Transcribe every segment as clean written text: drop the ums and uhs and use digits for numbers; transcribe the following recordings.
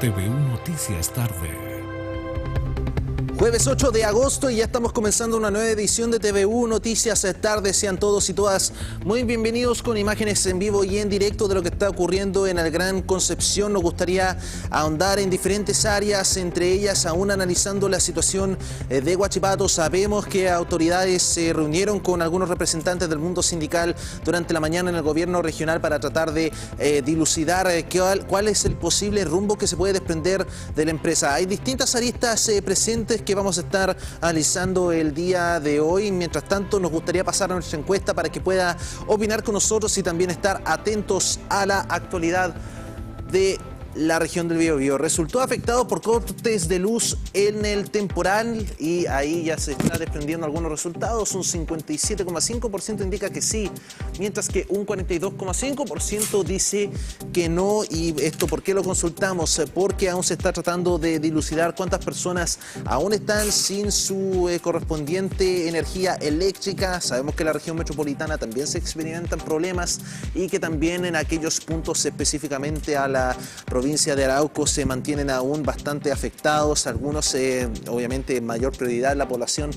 TVU Noticias Tarde. Jueves 8 de agosto y ya estamos comenzando una nueva edición de TVU Noticias Tarde. Sean todos y todas muy bienvenidos con imágenes en vivo y en directo de lo que está ocurriendo en el Gran Concepción. Nos gustaría ahondar en diferentes áreas, entre ellas aún analizando la situación de Huachipato. Sabemos que autoridades se reunieron con algunos representantes del mundo sindical durante la mañana en el gobierno regional para tratar de dilucidar cuál es el posible rumbo que se puede desprender de la empresa. Hay distintas aristas presentes que vamos a estar analizando el día de hoy. Mientras tanto, nos gustaría pasar a nuestra encuesta para que pueda opinar con nosotros y también estar atentos a la actualidad de la región del Biobío. Resultó afectado por cortes de luz en el temporal y ahí ya se está desprendiendo algunos resultados. Un 57,5% indica que sí, mientras que un 42,5% dice que no. ¿Y esto por qué lo consultamos? Porque aún se está tratando de dilucidar cuántas personas aún están sin su correspondiente energía eléctrica. Sabemos que en la región metropolitana también se experimentan problemas y que también en aquellos puntos específicamente a la provincia de Arauco se mantienen aún bastante afectados, algunos obviamente mayor prioridad la población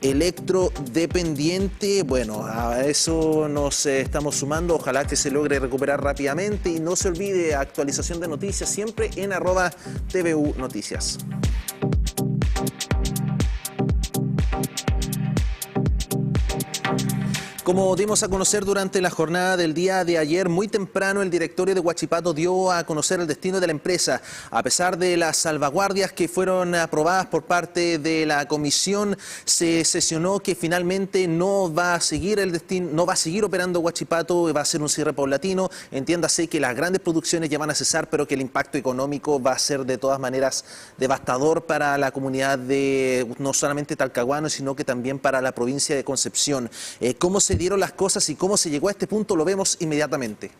electrodependiente. Bueno, a eso nos estamos sumando, ojalá que se logre recuperar rápidamente y no se olvide, actualización de noticias siempre en @TVU Noticias. Como dimos a conocer durante la jornada del día de ayer, muy temprano el directorio de Huachipato dio a conocer el destino de la empresa. A pesar de las salvaguardias que fueron aprobadas por parte de la comisión, se sesionó que finalmente no va a seguir el destino, no va a seguir operando Huachipato, va a ser un cierre paulatino. Entiéndase que las grandes producciones ya van a cesar, pero que el impacto económico va a ser de todas maneras devastador para la comunidad de no solamente Talcahuano, sino que también para la provincia de Concepción. ¿Cómo se dieron las cosas y cómo se llegó a este punto? Lo vemos inmediatamente.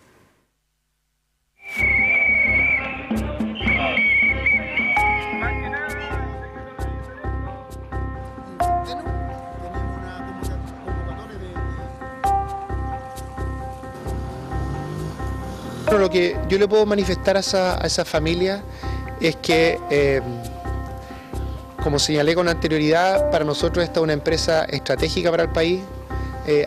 Lo que yo le puedo manifestar a esa familia es que, como señalé con anterioridad, para nosotros esta es una empresa estratégica para el país.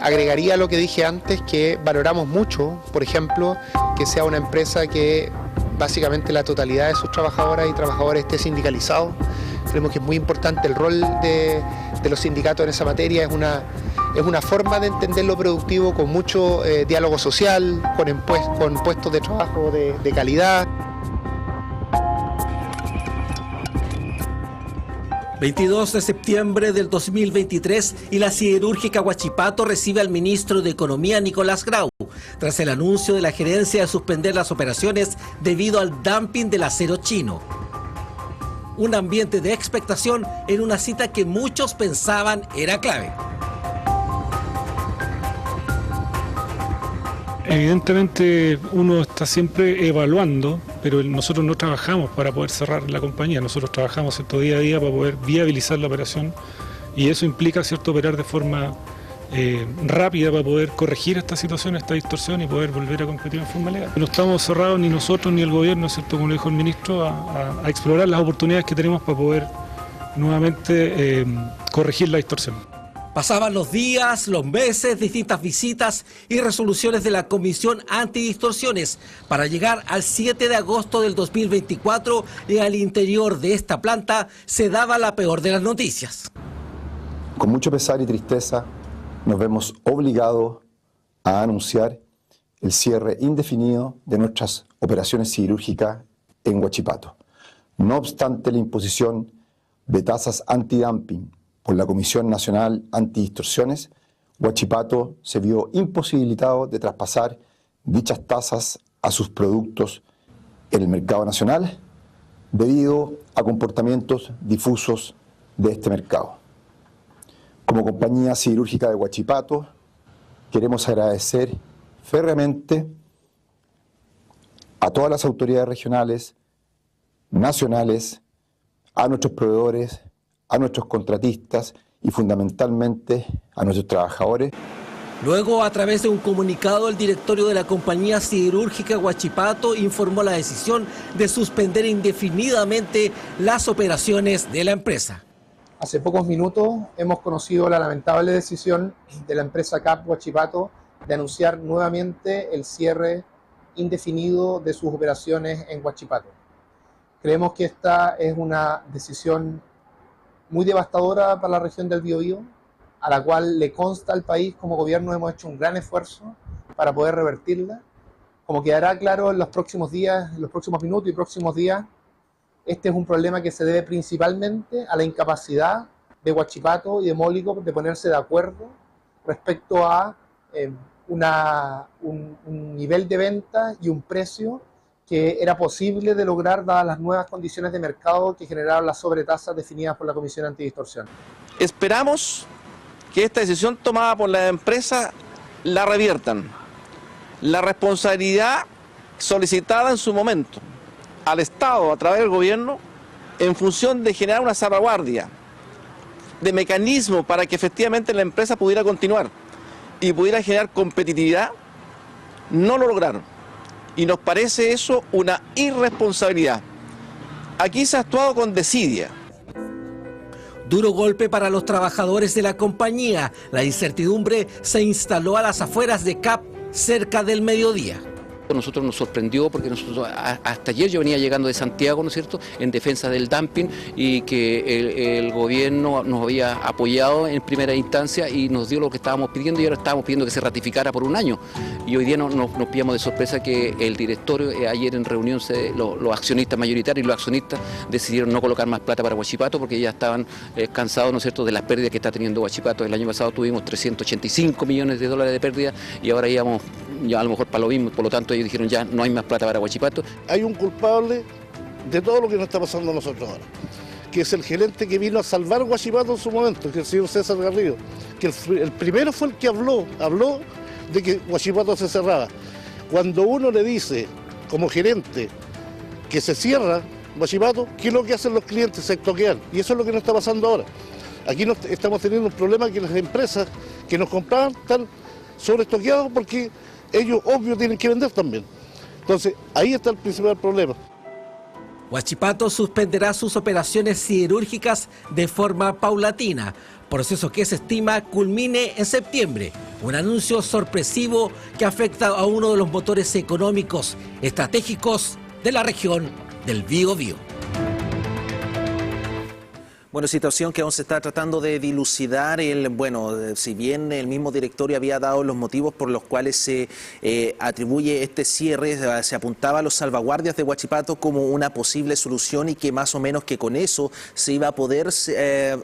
Agregaría lo que dije antes, que valoramos mucho, por ejemplo, que sea una empresa que básicamente la totalidad de sus trabajadoras y trabajadores esté sindicalizado. Creemos que es muy importante el rol de los sindicatos en esa materia. Es una forma de entender lo productivo con mucho diálogo social, con puestos de trabajo de calidad. 22 de septiembre del 2023 y la siderúrgica Huachipato recibe al ministro de Economía, Nicolás Grau, tras el anuncio de la gerencia de suspender las operaciones debido al dumping del acero chino. Un ambiente de expectación en una cita que muchos pensaban era clave. Evidentemente uno está siempre evaluando, pero nosotros no trabajamos para poder cerrar la compañía, nosotros trabajamos ¿cierto? Día a día para poder viabilizar la operación y eso implica ¿cierto? Operar de forma rápida para poder corregir esta situación, esta distorsión y poder volver a competir en forma legal. No estamos cerrados ni nosotros ni el gobierno, ¿cierto? Como lo dijo el ministro, a explorar las oportunidades que tenemos para poder nuevamente corregir la distorsión. Pasaban los días, los meses, distintas visitas y resoluciones de la Comisión Antidistorsiones para llegar al 7 de agosto del 2024 y al interior de esta planta se daba la peor de las noticias. Con mucho pesar y tristeza nos vemos obligados a anunciar el cierre indefinido de nuestras operaciones siderúrgicas en Huachipato. No obstante la imposición de tasas antidumping por la Comisión Nacional Antidistorsiones, Huachipato se vio imposibilitado de traspasar dichas tasas a sus productos en el mercado nacional debido a comportamientos difusos de este mercado. Como compañía siderúrgica de Huachipato, queremos agradecer férreamente a todas las autoridades regionales, nacionales, a nuestros proveedores, a nuestros contratistas y fundamentalmente a nuestros trabajadores Luego, a través de un comunicado, el directorio de la compañía siderúrgica Huachipato informó la decisión de suspender indefinidamente las operaciones de la empresa. Hace pocos minutos hemos conocido la lamentable decisión de la empresa CAP Huachipato de anunciar nuevamente el cierre indefinido de sus operaciones en Huachipato. Creemos que esta es una decisión muy devastadora para la región del Biobío, a la cual le consta al país como gobierno hemos hecho un gran esfuerzo para poder revertirla. Como quedará claro en los próximos días, en los próximos minutos y próximos días, este es un problema que se debe principalmente a la incapacidad de Huachipato y de Mólico de ponerse de acuerdo respecto a un nivel de venta y un precio que era posible de lograr dadas las nuevas condiciones de mercado que generaron las sobretasas definidas por la Comisión Antidistorsión. Esperamos que esta decisión tomada por la empresa la reviertan. La responsabilidad solicitada en su momento al Estado a través del gobierno en función de generar una salvaguardia de mecanismo para que efectivamente la empresa pudiera continuar y pudiera generar competitividad, no lo lograron. Y nos parece eso una irresponsabilidad. Aquí se ha actuado con desidia. Duro golpe para los trabajadores de la compañía. La incertidumbre se instaló a las afueras de CAP cerca del mediodía. Nosotros nos sorprendió porque nosotros hasta ayer yo venía llegando de Santiago, ¿no es cierto?, en defensa del dumping y que el gobierno nos había apoyado en primera instancia y nos dio lo que estábamos pidiendo y ahora estábamos pidiendo que se ratificara por un año. Y hoy día nos pillamos de sorpresa que el directorio, ayer en reunión, los accionistas mayoritarios y los accionistas decidieron no colocar más plata para Huachipato porque ya estaban cansados, ¿no es cierto?, de las pérdidas que está teniendo Huachipato. El año pasado tuvimos 385 millones de dólares de pérdida y ahora íbamos ya a lo mejor para lo mismo, por lo tanto ellos dijeron ya no hay más plata para Huachipato. Hay un culpable de todo lo que nos está pasando a nosotros ahora, que es el gerente que vino a salvar Huachipato en su momento, que es el señor César Garrido, que el primero fue el que habló de que Huachipato se cerraba. Cuando uno le dice como gerente que se cierra Huachipato, ¿qué es lo que hacen los clientes? Se estoquean, y eso es lo que nos está pasando ahora. Aquí estamos teniendo un problema que las empresas que nos compraban están sobreestoqueados porque ellos, obvio, tienen que vender también. Entonces, ahí está el principal problema. Huachipato suspenderá sus operaciones siderúrgicas de forma paulatina, proceso que se estima culmine en septiembre. Un anuncio sorpresivo que afecta a uno de los motores económicos estratégicos de la región del Biobío. Bueno, situación que aún se está tratando de dilucidar. Si bien el mismo directorio había dado los motivos por los cuales se atribuye este cierre, se apuntaba a los salvaguardias de Huachipato como una posible solución y que más o menos que con eso se iba a poder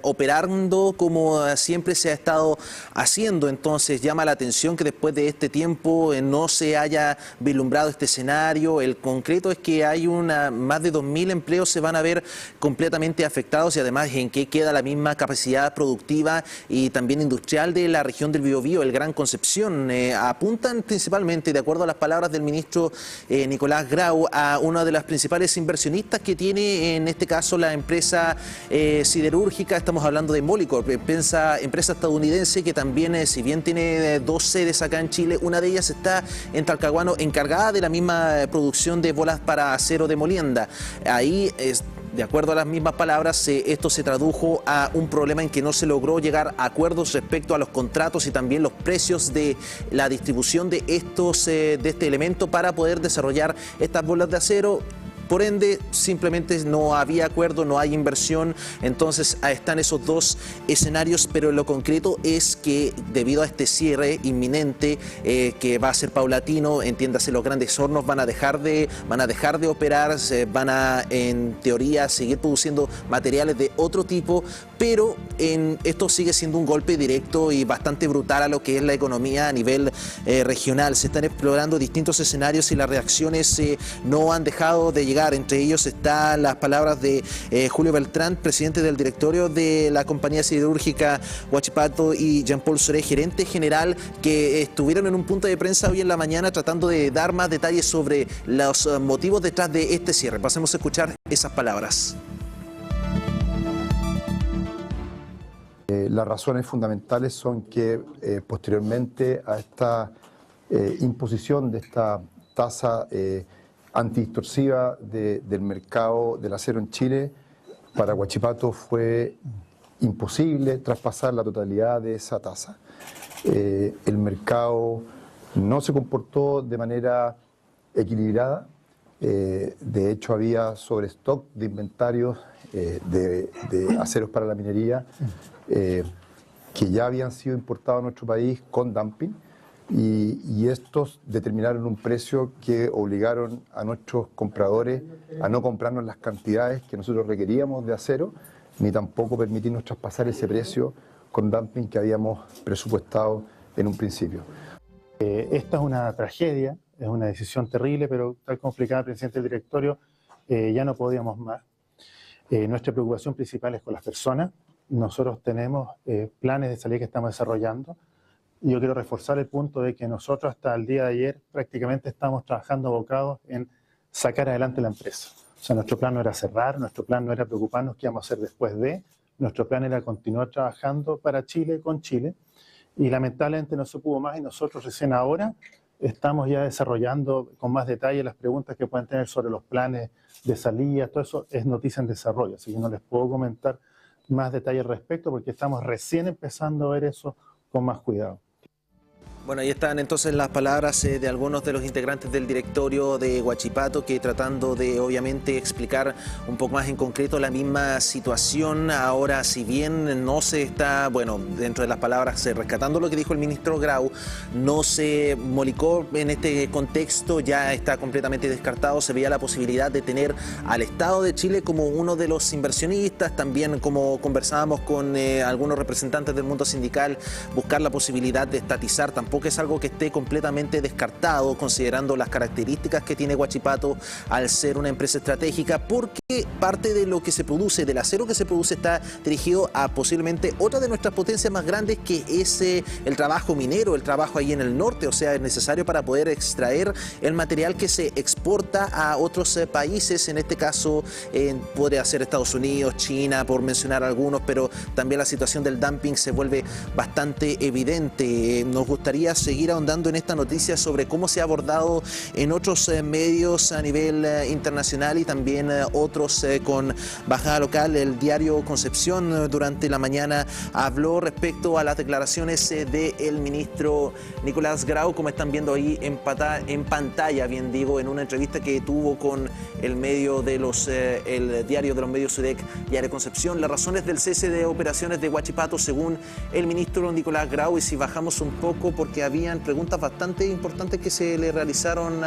operando como siempre se ha estado haciendo. Entonces llama la atención que después de este tiempo no se haya vislumbrado este escenario. El concreto es que hay más de 2.000 empleos se van a ver completamente afectados y además en qué queda la misma capacidad productiva y también industrial de la región del Biobío, el Gran Concepción. Apuntan principalmente, de acuerdo a las palabras del ministro Nicolás Grau, a una de las principales inversionistas que tiene en este caso la empresa siderúrgica. Estamos hablando de Molycorp, empresa estadounidense que también, si bien tiene 2 sedes acá en Chile, una de ellas está en Talcahuano, encargada de la misma producción de bolas para acero de molienda. Ahí de acuerdo a las mismas palabras, esto se tradujo a un problema en que no se logró llegar a acuerdos respecto a los contratos y también los precios de la distribución de este elemento para poder desarrollar estas bolas de acero. Por ende, simplemente no había acuerdo, no hay inversión. Entonces están esos dos escenarios, pero lo concreto es que debido a este cierre inminente, que va a ser paulatino, entiéndase, los grandes hornos van a dejar de operar, van a, en teoría, seguir produciendo materiales de otro tipo, pero esto sigue siendo un golpe directo y bastante brutal a lo que es la economía a nivel regional. Se están explorando distintos escenarios y las reacciones no han dejado de llegar. Entre ellos están las palabras de Julio Beltrán, presidente del directorio de la compañía siderúrgica Huachipato, y Jean-Paul Soré, gerente general, que estuvieron en un punto de prensa hoy en la mañana tratando de dar más detalles sobre los motivos detrás de este cierre. Pasemos a escuchar esas palabras. Las razones fundamentales son que posteriormente a esta imposición de esta tasa antidistorsiva del mercado del acero en Chile, para Huachipato fue imposible traspasar la totalidad de esa tasa. El mercado no se comportó de manera equilibrada. De hecho, había sobrestock de inventarios de aceros para la minería que ya habían sido importados a nuestro país con dumping, y estos determinaron un precio que obligaron a nuestros compradores a no comprarnos las cantidades que nosotros requeríamos de acero, ni tampoco permitirnos traspasar ese precio con dumping que habíamos presupuestado en un principio. Esta es una tragedia, es una decisión terrible, pero tal como explicaba el presidente del directorio, ya no podíamos más. Nuestra preocupación principal es con las personas. Nosotros tenemos planes de salida que estamos desarrollando. Yo quiero reforzar el punto de que nosotros hasta el día de ayer prácticamente estamos trabajando abocados en sacar adelante la empresa. O sea, nuestro plan no era cerrar, nuestro plan no era preocuparnos qué íbamos a hacer después de, nuestro plan era continuar trabajando para Chile, con Chile, y lamentablemente no se pudo más, y nosotros recién ahora estamos ya desarrollando con más detalle las preguntas que pueden tener sobre los planes de salida. Todo eso es noticia en desarrollo, así que no les puedo comentar más detalle al respecto porque estamos recién empezando a ver eso con más cuidado. Bueno, ahí están entonces las palabras de algunos de los integrantes del directorio de Huachipato, que tratando de obviamente explicar un poco más en concreto la misma situación. Ahora, si bien no se está, bueno, dentro de las palabras, rescatando lo que dijo el ministro Grau, no se molicó en este contexto, ya está completamente descartado. Se veía la posibilidad de tener al Estado de Chile como uno de los inversionistas, también como conversábamos con algunos representantes del mundo sindical, buscar la posibilidad de estatizar. Tampoco es algo que esté completamente descartado, considerando las características que tiene Huachipato al ser una empresa estratégica, porque parte de lo que se produce, del acero que se produce, está dirigido a posiblemente otra de nuestras potencias más grandes, que es el trabajo minero, el trabajo ahí en el norte. O sea, es necesario para poder extraer el material que se exporta a otros países, en este caso podría ser Estados Unidos, China, por mencionar algunos, pero también la situación del dumping se vuelve bastante evidente. Nos gustaría seguir ahondando en esta noticia sobre cómo se ha abordado en otros medios a nivel internacional y también otros con bajada local. El diario Concepción durante la mañana habló respecto a las declaraciones del ministro Nicolás Grau, como están viendo ahí en pantalla, bien digo, en una entrevista que tuvo con el medio de el diario de los medios SUDEC, Diario Concepción. Las razones del cese de operaciones de Huachipato, según el ministro Nicolás Grau, y si bajamos un poco, porque habían preguntas bastante importantes que se le realizaron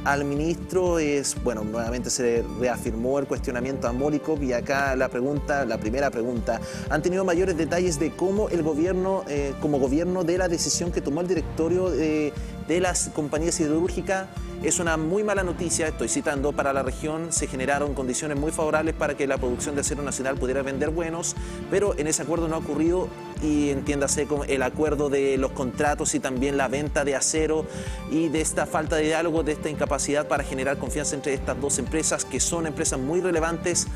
al ministro, bueno, nuevamente se reafirmó el cuestionamiento a Molikov, y acá la primera pregunta: ¿han tenido mayores detalles de cómo el gobierno, como gobierno, de la decisión que tomó el directorio de las compañías siderúrgicas? Es una muy mala noticia, estoy citando, para la región. Se generaron condiciones muy favorables para que la producción de acero nacional pudiera vender buenos, pero en ese acuerdo no ha ocurrido, y entiéndase con el acuerdo de los contratos y también la venta de acero, y de esta falta de diálogo, de esta incapacidad para generar confianza entre estas dos empresas, que son empresas muy relevantes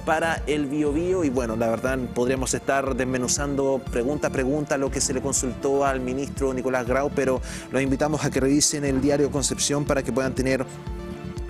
para el Biobío. Y bueno, la verdad podríamos estar desmenuzando pregunta a pregunta lo que se le consultó al ministro Nicolás Grau, pero los invitamos a que revisen el diario Concepción para que puedan tener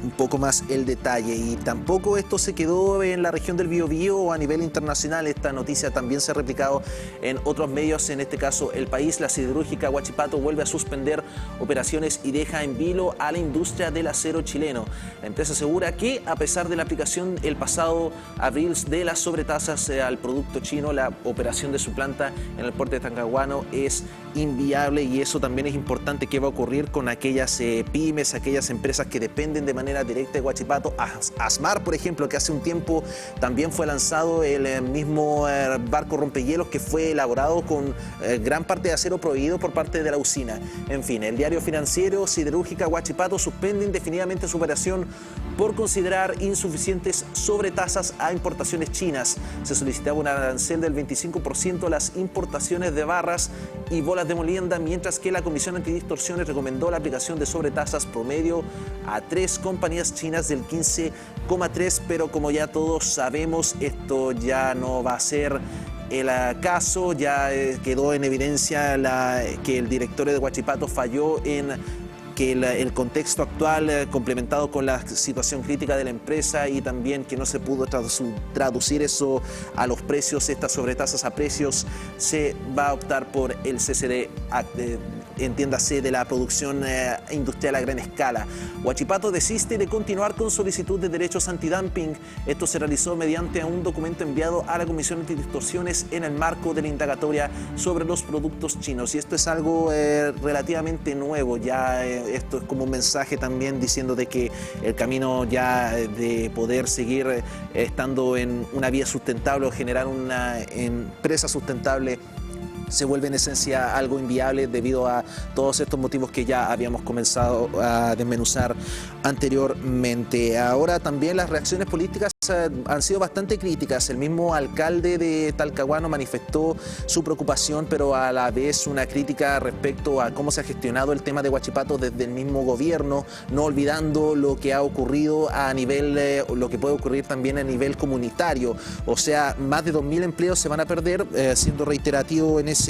un poco más el detalle. Y tampoco esto se quedó en la región del Biobío o a nivel internacional. Esta noticia también se ha replicado en otros medios, en este caso El País. La siderúrgica Huachipato vuelve a suspender operaciones y deja en vilo a la industria del acero chileno. La empresa asegura que, a pesar de la aplicación el pasado abril de las sobretasas al producto chino, la operación de su planta en el puerto de Talcahuano es inviable, y eso también es importante. ¿Qué va a ocurrir con aquellas pymes, aquellas empresas que dependen de manera directa de Huachipato? Asmar, por ejemplo, que hace un tiempo también fue lanzado el mismo barco rompehielos, que fue elaborado con gran parte de acero prohibido por parte de la usina. En fin, el diario financiero: siderúrgica Huachipato suspende indefinidamente su operación por considerar insuficientes sobretasas a importaciones chinas. Se solicitaba un arancel del 25% a las importaciones de barras y bolas de molienda, mientras que la Comisión Antidistorsiones recomendó la aplicación de sobretasas promedio a 3 compañías chinas del 15,3%, pero como ya todos sabemos, esto ya no va a ser el caso. Ya quedó en evidencia que el directorio de Huachipato falló en que el contexto actual, complementado con la situación crítica de la empresa y también que no se pudo traducir eso a los precios, estas sobretasas a precios, se va a optar por el cese entiéndase, de la producción industrial a gran escala. Huachipato desiste de continuar con solicitud de derechos antidumping. Esto se realizó mediante un documento enviado a la Comisión Antidistorsiones en el marco de la indagatoria sobre los productos chinos. Y esto es algo relativamente nuevo. Ya esto es como un mensaje también diciendo de que el camino ya de poder seguir estando en una vía sustentable o generar una empresa sustentable se vuelve en esencia algo inviable debido a todos estos motivos que ya habíamos comenzado a desmenuzar anteriormente. Ahora también las reacciones políticas han sido bastante críticas. El mismo alcalde de Talcahuano manifestó su preocupación, pero a la vez una crítica respecto a cómo se ha gestionado el tema de Huachipato desde el mismo gobierno, no olvidando lo que ha ocurrido a nivel, lo que puede ocurrir también a nivel comunitario. O sea, más de 2.000 empleos se van a perder, siendo reiterativo en ese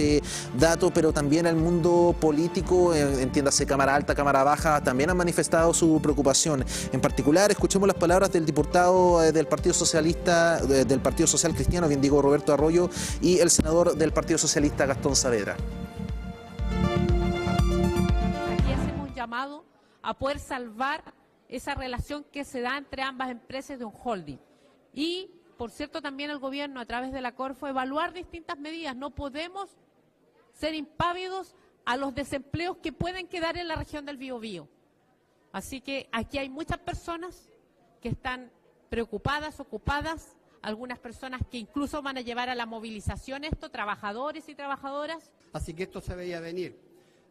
dato, pero también el mundo político, entiéndase Cámara Alta, Cámara Baja, también han manifestado su preocupación. En particular, escuchemos las palabras del diputado del Partido Socialista, del Partido Social Cristiano, bien digo, Roberto Arroyo, y el senador del Partido Socialista, Gastón Saavedra. Aquí hacemos un llamado a poder salvar esa relación que se da entre ambas empresas de un holding. Y, por cierto, también el gobierno, a través de la Corfo, evaluar distintas medidas. No podemos ser impávidos a los desempleos que pueden quedar en la región del Biobío. Así que aquí hay muchas personas que están preocupadas, ocupadas, algunas personas que incluso van a llevar a la movilización esto, trabajadores y trabajadoras. Así que esto se veía venir.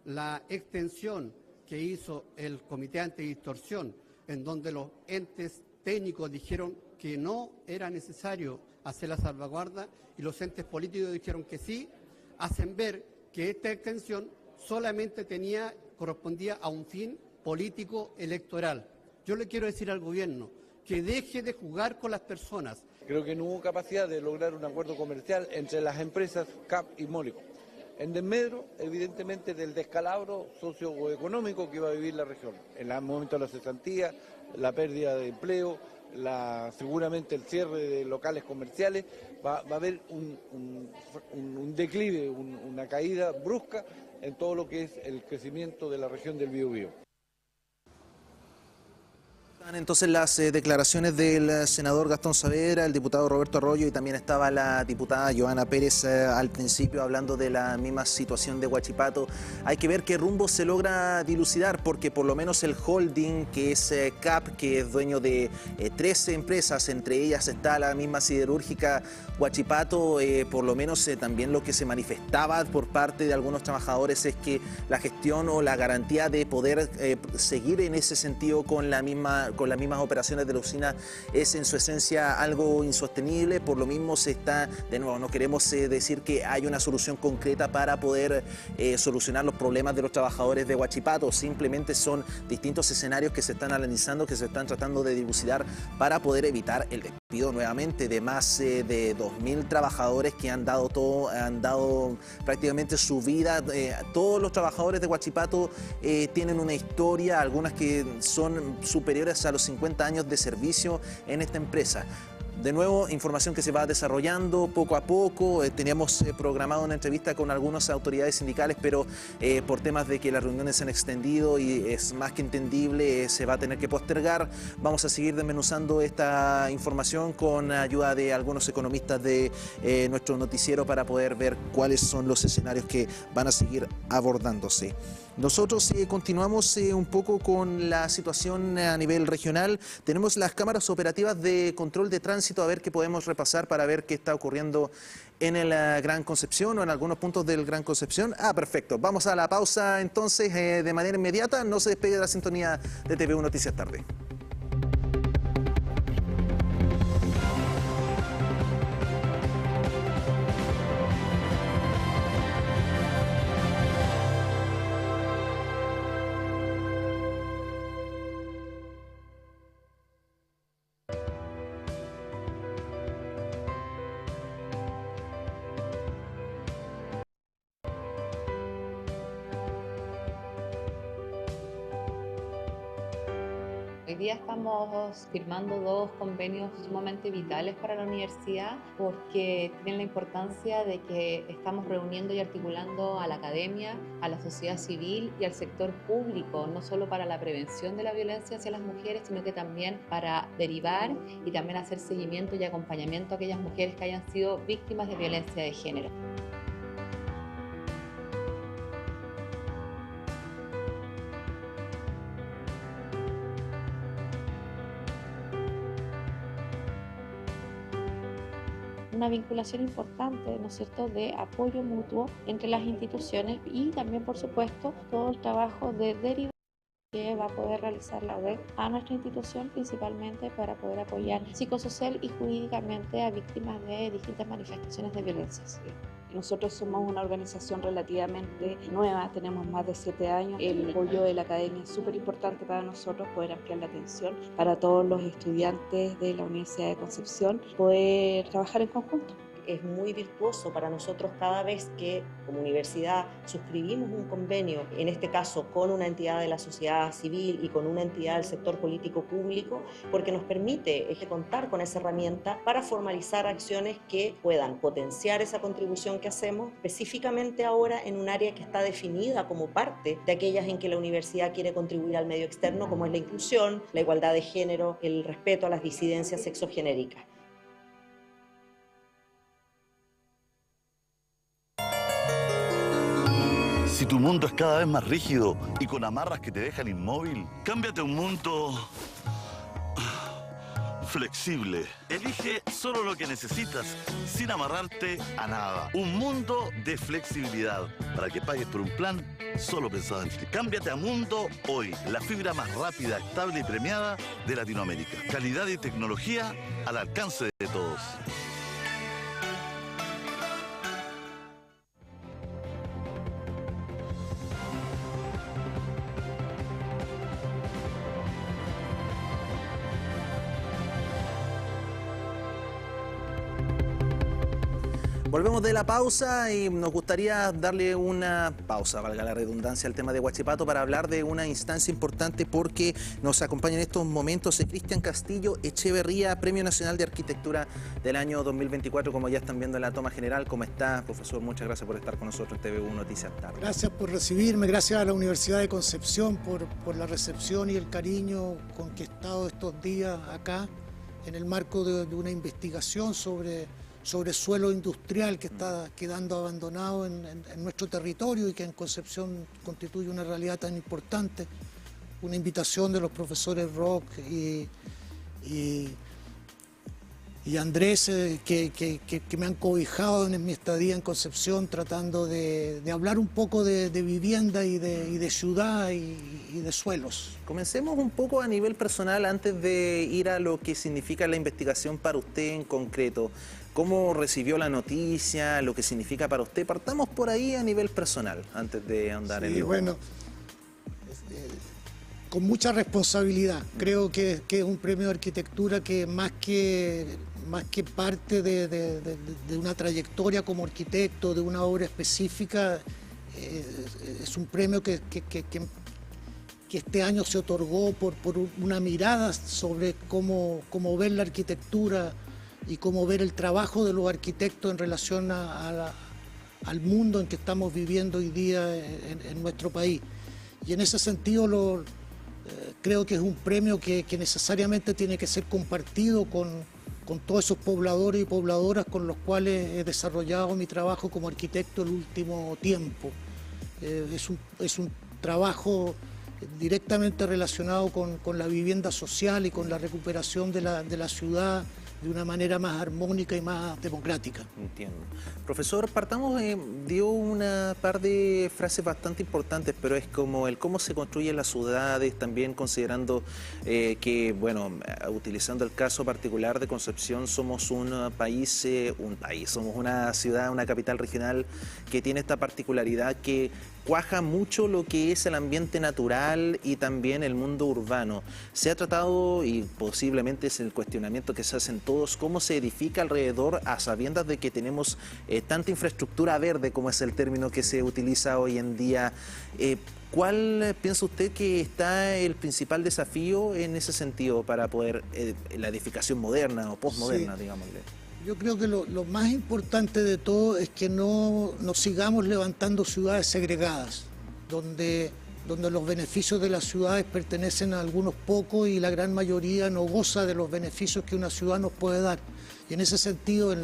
La extensión que hizo el Comité Antidistorsión, en donde los entes técnicos dijeron que no era necesario hacer la salvaguarda y los entes políticos dijeron que sí, hacen ver que esta extensión solamente correspondía a un fin político electoral. Yo le quiero decir al gobierno que deje de jugar con las personas. Creo que no hubo capacidad de lograr un acuerdo comercial entre las empresas CAP y Mólico. En desmedro, evidentemente, del descalabro socioeconómico que iba a vivir la región. En el momento de la cesantía, la pérdida de empleo, seguramente el cierre de locales comerciales, va a haber un declive, una caída brusca en todo lo que es el crecimiento de la región del Biobío. Entonces las declaraciones del senador Gastón Saavedra, el diputado Roberto Arroyo y también estaba la diputada Joana Pérez al principio hablando de la misma situación de Huachipato. Hay que ver qué rumbo se logra dilucidar, porque por lo menos el holding que es CAP, que es dueño de 13 empresas, entre ellas está la misma siderúrgica Huachipato, por lo menos también lo que se manifestaba por parte de algunos trabajadores es que la gestión o la garantía de poder seguir en ese sentido con las mismas operaciones de la usina es en su esencia algo insostenible. Por lo mismo se está, de nuevo, no queremos decir que hay una solución concreta para poder solucionar los problemas de los trabajadores de Huachipato, simplemente son distintos escenarios que se están analizando, que se están tratando de dilucidar para poder evitar el despido nuevamente de más de 2.000 trabajadores que han dado prácticamente su vida. Todos los trabajadores de Huachipato tienen una historia, algunas que son superiores a los 50 años de servicio en esta empresa. De nuevo, información que se va desarrollando poco a poco. Teníamos programado una entrevista con algunas autoridades sindicales, pero por temas de que las reuniones se han extendido y es más que entendible, se va a tener que postergar. Vamos a seguir desmenuzando esta información con ayuda de algunos economistas de nuestro noticiero para poder ver cuáles son los escenarios que van a seguir abordándose. Nosotros continuamos un poco con la situación a nivel regional. Tenemos las cámaras operativas de control de tránsito, a ver qué podemos repasar para ver qué está ocurriendo en el Gran Concepción o en algunos puntos del Gran Concepción. Perfecto. Vamos a la pausa entonces de manera inmediata. No se despegue de la sintonía de TV1 Noticias Tarde. Hoy día estamos firmando 2 convenios sumamente vitales para la universidad porque tienen la importancia de que estamos reuniendo y articulando a la academia, a la sociedad civil y al sector público, no solo para la prevención de la violencia hacia las mujeres, sino que también para derivar y también hacer seguimiento y acompañamiento a aquellas mujeres que hayan sido víctimas de violencia de género. Una vinculación importante, ¿no es cierto?, de apoyo mutuo entre las instituciones y también, por supuesto, todo el trabajo de derivación que va a poder realizar la UDEC a nuestra institución, principalmente para poder apoyar psicosocial y jurídicamente a víctimas de distintas manifestaciones de violencia. Nosotros somos una organización relativamente nueva, tenemos más de 7 años. El apoyo de la academia es súper importante para nosotros, poder ampliar la atención para todos los estudiantes de la Universidad de Concepción, poder trabajar en conjunto. Es muy virtuoso para nosotros cada vez que como universidad suscribimos un convenio, en este caso con una entidad de la sociedad civil y con una entidad del sector político público, porque nos permite contar con esa herramienta para formalizar acciones que puedan potenciar esa contribución que hacemos, específicamente ahora en un área que está definida como parte de aquellas en que la universidad quiere contribuir al medio externo, como es la inclusión, la igualdad de género, el respeto a las disidencias sexogenéricas. Si tu mundo es cada vez más rígido y con amarras que te dejan inmóvil, cámbiate a un mundo flexible. Elige solo lo que necesitas sin amarrarte a nada. Un mundo de flexibilidad para que pagues por un plan solo pensado en ti. Cámbiate a Mundo hoy, la fibra más rápida, estable y premiada de Latinoamérica. Calidad y tecnología al alcance de todos. Volvemos de la pausa y nos gustaría darle una pausa, valga la redundancia, al tema de Huachipato para hablar de una instancia importante porque nos acompaña en estos momentos Cristian Castillo Echeverría, Premio Nacional de Arquitectura del año 2024, como ya están viendo en la toma general. ¿Cómo está, profesor? Muchas gracias por estar con nosotros en TVU Noticias Tarde. Gracias por recibirme, gracias a la Universidad de Concepción por la recepción y el cariño con que he estado estos días acá en el marco de una investigación sobre suelo industrial que está quedando abandonado en nuestro territorio y que en Concepción constituye una realidad tan importante. Una invitación de los profesores Rock y Andrés que me han cobijado en mi estadía en Concepción, tratando de hablar un poco de vivienda y de ciudad y de suelos. Comencemos un poco a nivel personal antes de ir a lo que significa la investigación para usted en concreto. ¿Cómo recibió la noticia? ¿Lo que significa para usted? Partamos por ahí a nivel personal, antes de andar en el... Bueno, con mucha responsabilidad. Creo que es un premio de arquitectura que más que parte de una trayectoria como arquitecto, de una obra específica, es un premio que este año se otorgó por una mirada sobre cómo ver la arquitectura y cómo ver el trabajo de los arquitectos en relación al mundo en que estamos viviendo hoy día en nuestro país. Y en ese sentido creo que es un premio que necesariamente tiene que ser compartido con todos esos pobladores y pobladoras con los cuales he desarrollado mi trabajo como arquitecto el último tiempo. Es un trabajo directamente relacionado con la vivienda social y con la recuperación de la ciudad de una manera más armónica y más democrática. Entiendo. Profesor, partamos, dio una par de frases bastante importantes, pero es como el cómo se construyen las ciudades, también considerando que, bueno, utilizando el caso particular de Concepción, somos un país, somos una ciudad, una capital regional que tiene esta particularidad que cuaja mucho lo que es el ambiente natural y también el mundo urbano. Se ha tratado, y posiblemente es el cuestionamiento que se hacen todos, cómo se edifica alrededor a sabiendas de que tenemos tanta infraestructura verde, como es el término que se utiliza hoy en día. ¿Cuál piensa usted que está el principal desafío en ese sentido para poder la edificación moderna o postmoderna, digámosle? Yo creo que lo más importante de todo es que no sigamos levantando ciudades segregadas, donde los beneficios de las ciudades pertenecen a algunos pocos y la gran mayoría no goza de los beneficios que una ciudad nos puede dar. Y en ese sentido, en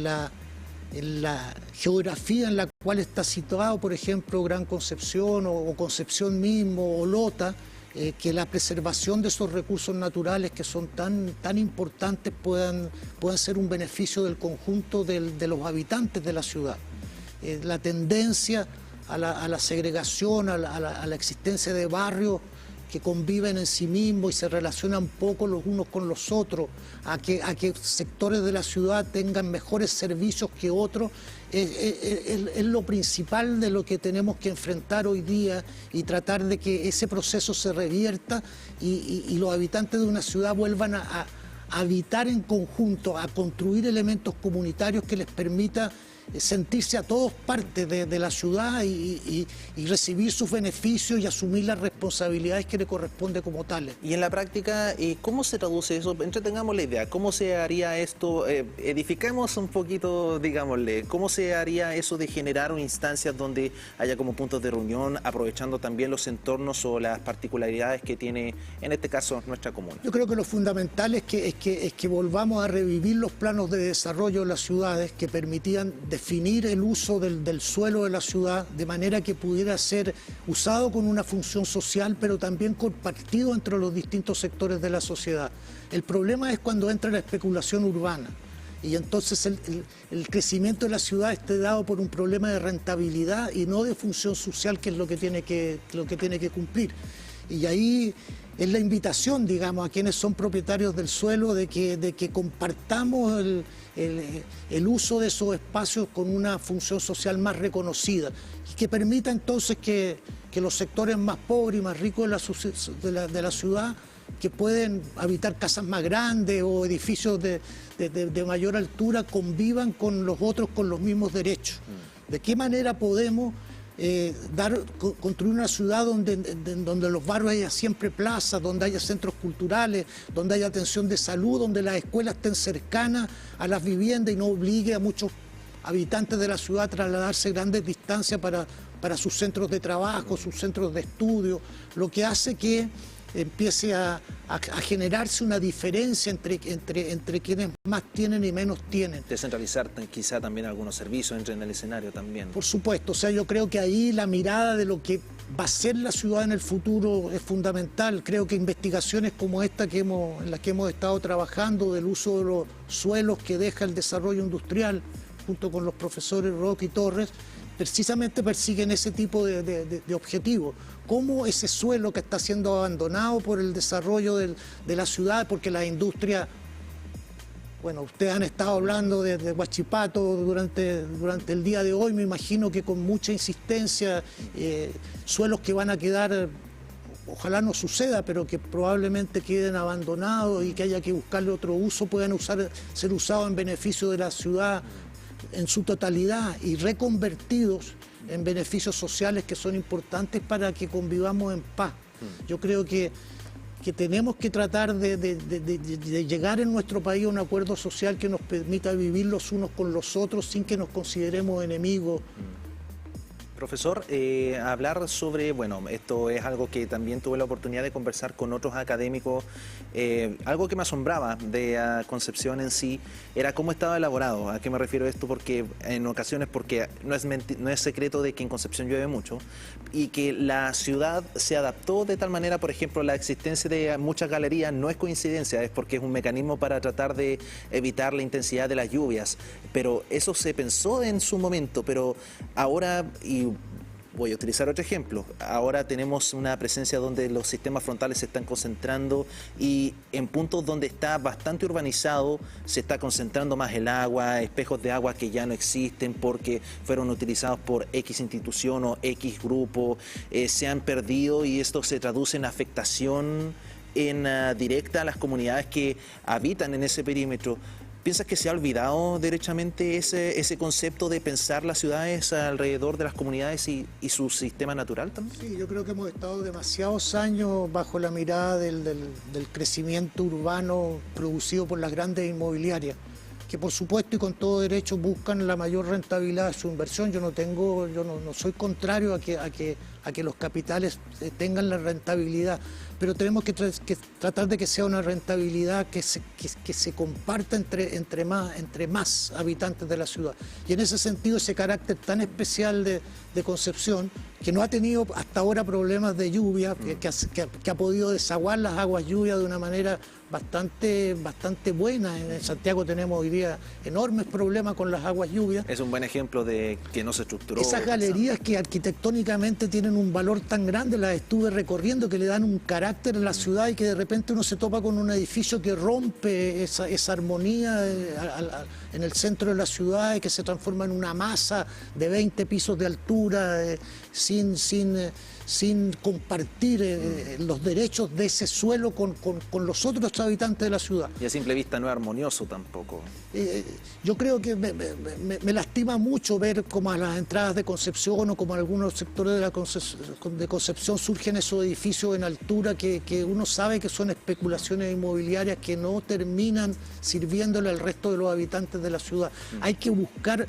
la geografía en la cual está situado, por ejemplo, Gran Concepción o Concepción mismo o Lota, que la preservación de esos recursos naturales que son tan importantes puedan ser un beneficio del conjunto de los habitantes de la ciudad. La tendencia a la segregación, a la existencia de barrios que conviven en sí mismos y se relacionan poco los unos con los otros, a que sectores de la ciudad tengan mejores servicios que otros, es lo principal de lo que tenemos que enfrentar hoy día y tratar de que ese proceso se revierta y los habitantes de una ciudad vuelvan a habitar en conjunto, a construir elementos comunitarios que les permita sentirse a todos parte de la ciudad y recibir sus beneficios y asumir las responsabilidades que le corresponde como tales. Y en la práctica, ¿cómo se traduce eso? Entretengamos la idea, ¿cómo se haría esto? Edificamos un poquito, digámosle, ¿cómo se haría eso de generar instancias donde haya como puntos de reunión, aprovechando también los entornos o las particularidades que tiene, en este caso, nuestra comuna? Yo creo que lo fundamental es que volvamos a revivir los planos de desarrollo de las ciudades que permitían definir el uso del suelo de la ciudad de manera que pudiera ser usado con una función social, pero también compartido entre los distintos sectores de la sociedad. El problema es cuando entra la especulación urbana y entonces el crecimiento de la ciudad esté dado por un problema de rentabilidad y no de función social, que es lo que tiene que cumplir. Y ahí es la invitación, digamos, a quienes son propietarios del suelo de que compartamos el uso de esos espacios con una función social más reconocida y que permita entonces que los sectores más pobres y más ricos de la ciudad, que pueden habitar casas más grandes o edificios de mayor altura, convivan con los otros con los mismos derechos. ¿De qué manera podemos construir una ciudad donde los barrios haya siempre plazas, donde haya centros culturales, donde haya atención de salud, donde las escuelas estén cercanas a las viviendas y no obligue a muchos habitantes de la ciudad a trasladarse grandes distancias para sus centros de trabajo, sus centros de estudio, lo que hace que empiece a generarse una diferencia entre quienes más tienen y menos tienen. Descentralizar quizá también algunos servicios entre en el escenario también. Por supuesto, o sea, yo creo que ahí la mirada de lo que va a ser la ciudad en el futuro es fundamental. Creo que investigaciones como esta en las que hemos estado trabajando, del uso de los suelos que deja el desarrollo industrial, junto con los profesores Roque y Torres, precisamente persiguen ese tipo de objetivos. Cómo ese suelo que está siendo abandonado por el desarrollo de la ciudad, porque la industria, bueno, ustedes han estado hablando de Huachipato durante el día de hoy, me imagino que con mucha insistencia, suelos que van a quedar, ojalá no suceda, pero que probablemente queden abandonados y que haya que buscarle otro uso, puedan ser usados en beneficio de la ciudad en su totalidad y reconvertidos en beneficios sociales que son importantes para que convivamos en paz. Yo creo que tenemos que tratar de llegar en nuestro país a un acuerdo social que nos permita vivir los unos con los otros sin que nos consideremos enemigos. Profesor, hablar sobre, bueno, esto es algo que también tuve la oportunidad de conversar con otros académicos, algo que me asombraba de Concepción en sí, era cómo estaba elaborado. ¿A qué me refiero esto? Porque en ocasiones, porque no es secreto de que en Concepción llueve mucho y que la ciudad se adaptó de tal manera, por ejemplo, la existencia de muchas galerías no es coincidencia, es porque es un mecanismo para tratar de evitar la intensidad de las lluvias, pero eso se pensó en su momento, pero ahora, y Voy a utilizar otro ejemplo. Ahora tenemos una presencia donde los sistemas frontales se están concentrando y en puntos donde está bastante urbanizado se está concentrando más el agua, espejos de agua que ya no existen porque fueron utilizados por X institución o X grupo, se han perdido y esto se traduce en afectación directa a las comunidades que habitan en ese perímetro. ¿Piensas que se ha olvidado derechamente ese concepto de pensar las ciudades alrededor de las comunidades y su sistema natural también? Sí, yo creo que hemos estado demasiados años bajo la mirada del crecimiento urbano producido por las grandes inmobiliarias, que por supuesto y con todo derecho buscan la mayor rentabilidad de su inversión. Yo no soy contrario a que los capitales tengan la rentabilidad, pero tenemos que tratar de que sea una rentabilidad que se comparta entre más habitantes de la ciudad. Y en ese sentido, ese carácter tan especial de Concepción, que no ha tenido hasta ahora problemas de lluvia, que ha podido desaguar las aguas lluvias de una manera bastante buena. En Santiago tenemos hoy día enormes problemas con las aguas lluvias. Es un buen ejemplo de que no se estructuró. Esas galerías que arquitectónicamente tienen un valor tan grande, las estuve recorriendo, que le dan un carácter a la ciudad y que de repente uno se topa con un edificio que rompe esa armonía en el centro de la ciudad y que se transforma en una masa de 20 pisos de altura, sin compartir los derechos de ese suelo con los otros habitantes de la ciudad. Y a simple vista no es armonioso tampoco. Yo creo que me lastima mucho ver cómo a las entradas de Concepción o como algunos sectores de Concepción surgen esos edificios en altura que uno sabe que son especulaciones inmobiliarias que no terminan sirviéndole al resto de los habitantes de la ciudad. Hay que buscar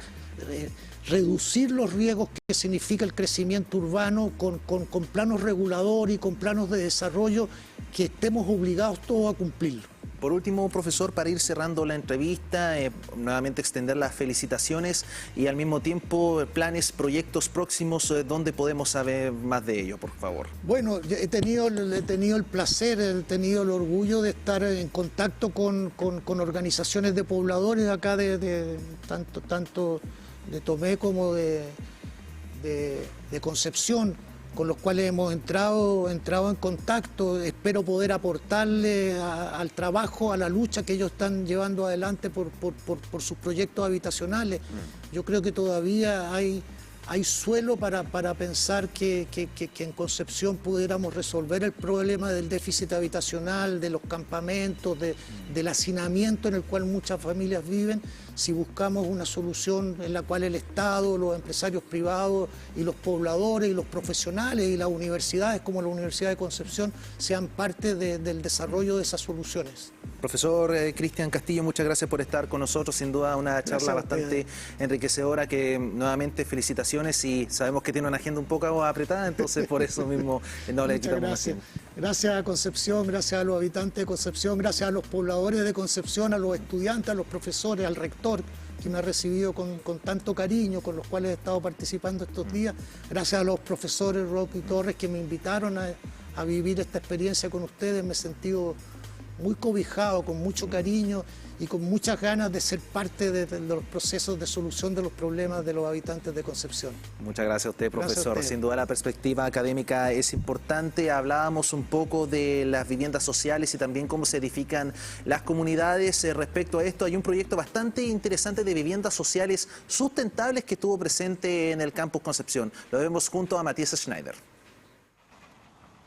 reducir los riesgos que significa el crecimiento urbano con planos reguladores y con planos de desarrollo que estemos obligados todos a cumplirlo. Por último, profesor, para ir cerrando la entrevista, nuevamente extender las felicitaciones y al mismo tiempo planes, proyectos próximos, ¿dónde podemos saber más de ello, por favor? Bueno, he tenido el placer, he tenido el orgullo de estar en contacto con organizaciones de pobladores acá tanto de Tomé como de Concepción, con los cuales hemos entrado en contacto. Espero poder aportarle al trabajo, a la lucha que ellos están llevando adelante por sus proyectos habitacionales. Yo creo que todavía hay suelo para pensar que en Concepción pudiéramos resolver el problema del déficit habitacional, de los campamentos, del hacinamiento en el cual muchas familias viven, si buscamos una solución en la cual el Estado, los empresarios privados y los pobladores y los profesionales y las universidades como la Universidad de Concepción sean parte del desarrollo de esas soluciones. Profesor Cristian Castillo, muchas gracias por estar con nosotros, sin duda una charla bastante enriquecedora, que nuevamente felicitaciones y sabemos que tiene una agenda un poco apretada, entonces por eso mismo no le quitamos más tiempo. Gracias a Concepción, gracias a los habitantes de Concepción, gracias a los pobladores de Concepción, a los estudiantes, a los profesores, al rector, que me ha recibido con tanto cariño, con los cuales he estado participando estos días. Gracias a los profesores Roque y Torres que me invitaron a vivir esta experiencia con ustedes. Me he sentido muy cobijado, con mucho cariño y con muchas ganas de ser parte de los procesos de solución de los problemas de los habitantes de Concepción. Muchas gracias a usted, profesor. Gracias a usted. Sin duda la perspectiva académica es importante. Hablábamos un poco de las viviendas sociales y también cómo se edifican las comunidades. Respecto a esto, hay un proyecto bastante interesante de viviendas sociales sustentables que estuvo presente en el Campus Concepción. Lo vemos junto a Matías Schneider.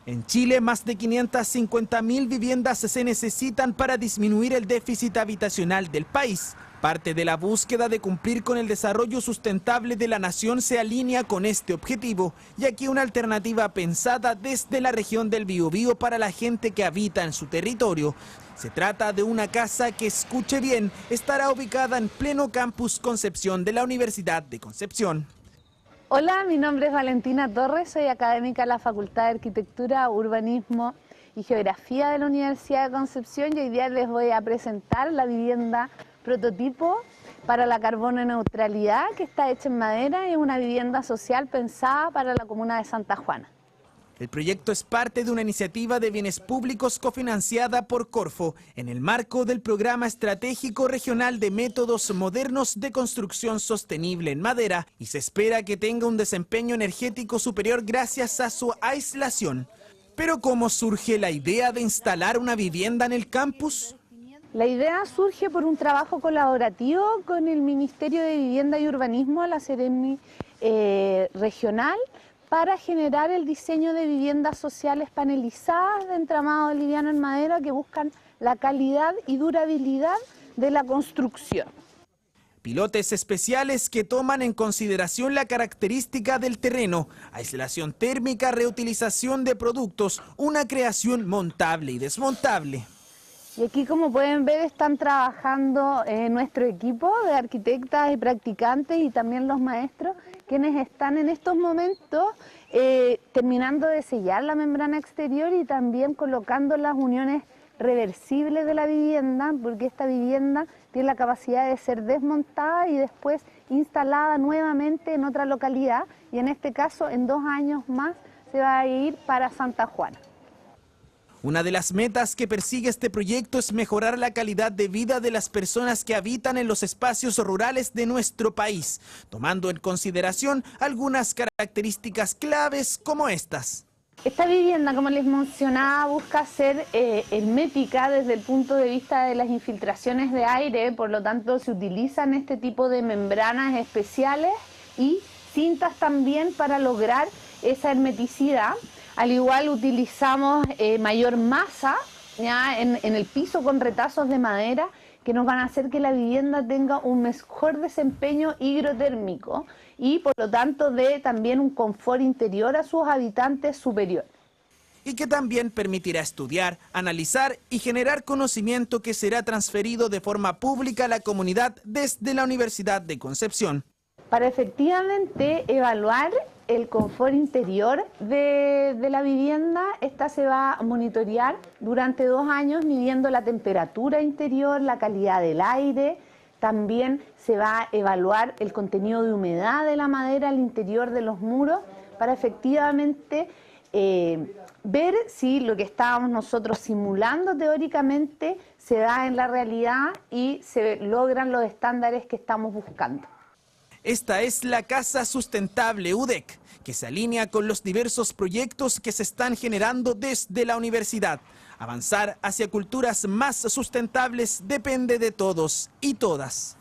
En Chile, más de 550.000 viviendas se necesitan para disminuir el déficit habitacional del país. Parte de la búsqueda de cumplir con el desarrollo sustentable de la nación se alinea con este objetivo, y aquí una alternativa pensada desde la región del Biobío para la gente que habita en su territorio. Se trata de una casa que, escuche bien, estará ubicada en pleno Campus Concepción de la Universidad de Concepción. Hola, mi nombre es Valentina Torres, soy académica de la Facultad de Arquitectura, Urbanismo y Geografía de la Universidad de Concepción y hoy día les voy a presentar la vivienda prototipo para la carbono neutralidad, que está hecha en madera y es una vivienda social pensada para la comuna de Santa Juana. El proyecto es parte de una iniciativa de bienes públicos cofinanciada por Corfo en el marco del Programa Estratégico Regional de Métodos Modernos de Construcción Sostenible en Madera y se espera que tenga un desempeño energético superior gracias a su aislación. Pero ¿cómo surge la idea de instalar una vivienda en el campus? La idea surge por un trabajo colaborativo con el Ministerio de Vivienda y Urbanismo, la Seremi regional, para generar el diseño de viviendas sociales panelizadas de entramado liviano en madera que buscan la calidad y durabilidad de la construcción. Pilotes especiales que toman en consideración la característica del terreno, aislación térmica, reutilización de productos, una creación montable y desmontable. Y aquí, como pueden ver, están trabajando nuestro equipo de arquitectas y practicantes y también los maestros, quienes están en estos momentos terminando de sellar la membrana exterior y también colocando las uniones reversibles de la vivienda, porque esta vivienda tiene la capacidad de ser desmontada y después instalada nuevamente en otra localidad, y en este caso en 2 años más se va a ir para Santa Juana. Una de las metas que persigue este proyecto es mejorar la calidad de vida de las personas que habitan en los espacios rurales de nuestro país, tomando en consideración algunas características claves como estas. Esta vivienda, como les mencionaba, busca ser hermética desde el punto de vista de las infiltraciones de aire, por lo tanto se utilizan este tipo de membranas especiales y cintas también para lograr esa hermeticidad. Al igual utilizamos mayor masa ya en el piso con retazos de madera que nos van a hacer que la vivienda tenga un mejor desempeño higrotérmico y por lo tanto dé también un confort interior a sus habitantes superior. Y que también permitirá estudiar, analizar y generar conocimiento que será transferido de forma pública a la comunidad desde la Universidad de Concepción. Para efectivamente evaluar el confort interior de la vivienda, esta se va a monitorear durante 2 años midiendo la temperatura interior, la calidad del aire, también se va a evaluar el contenido de humedad de la madera al interior de los muros para efectivamente ver si lo que estábamos nosotros simulando teóricamente se da en la realidad y se logran los estándares que estamos buscando. Esta es la Casa Sustentable UDEC, que se alinea con los diversos proyectos que se están generando desde la universidad. Avanzar hacia culturas más sustentables depende de todos y todas.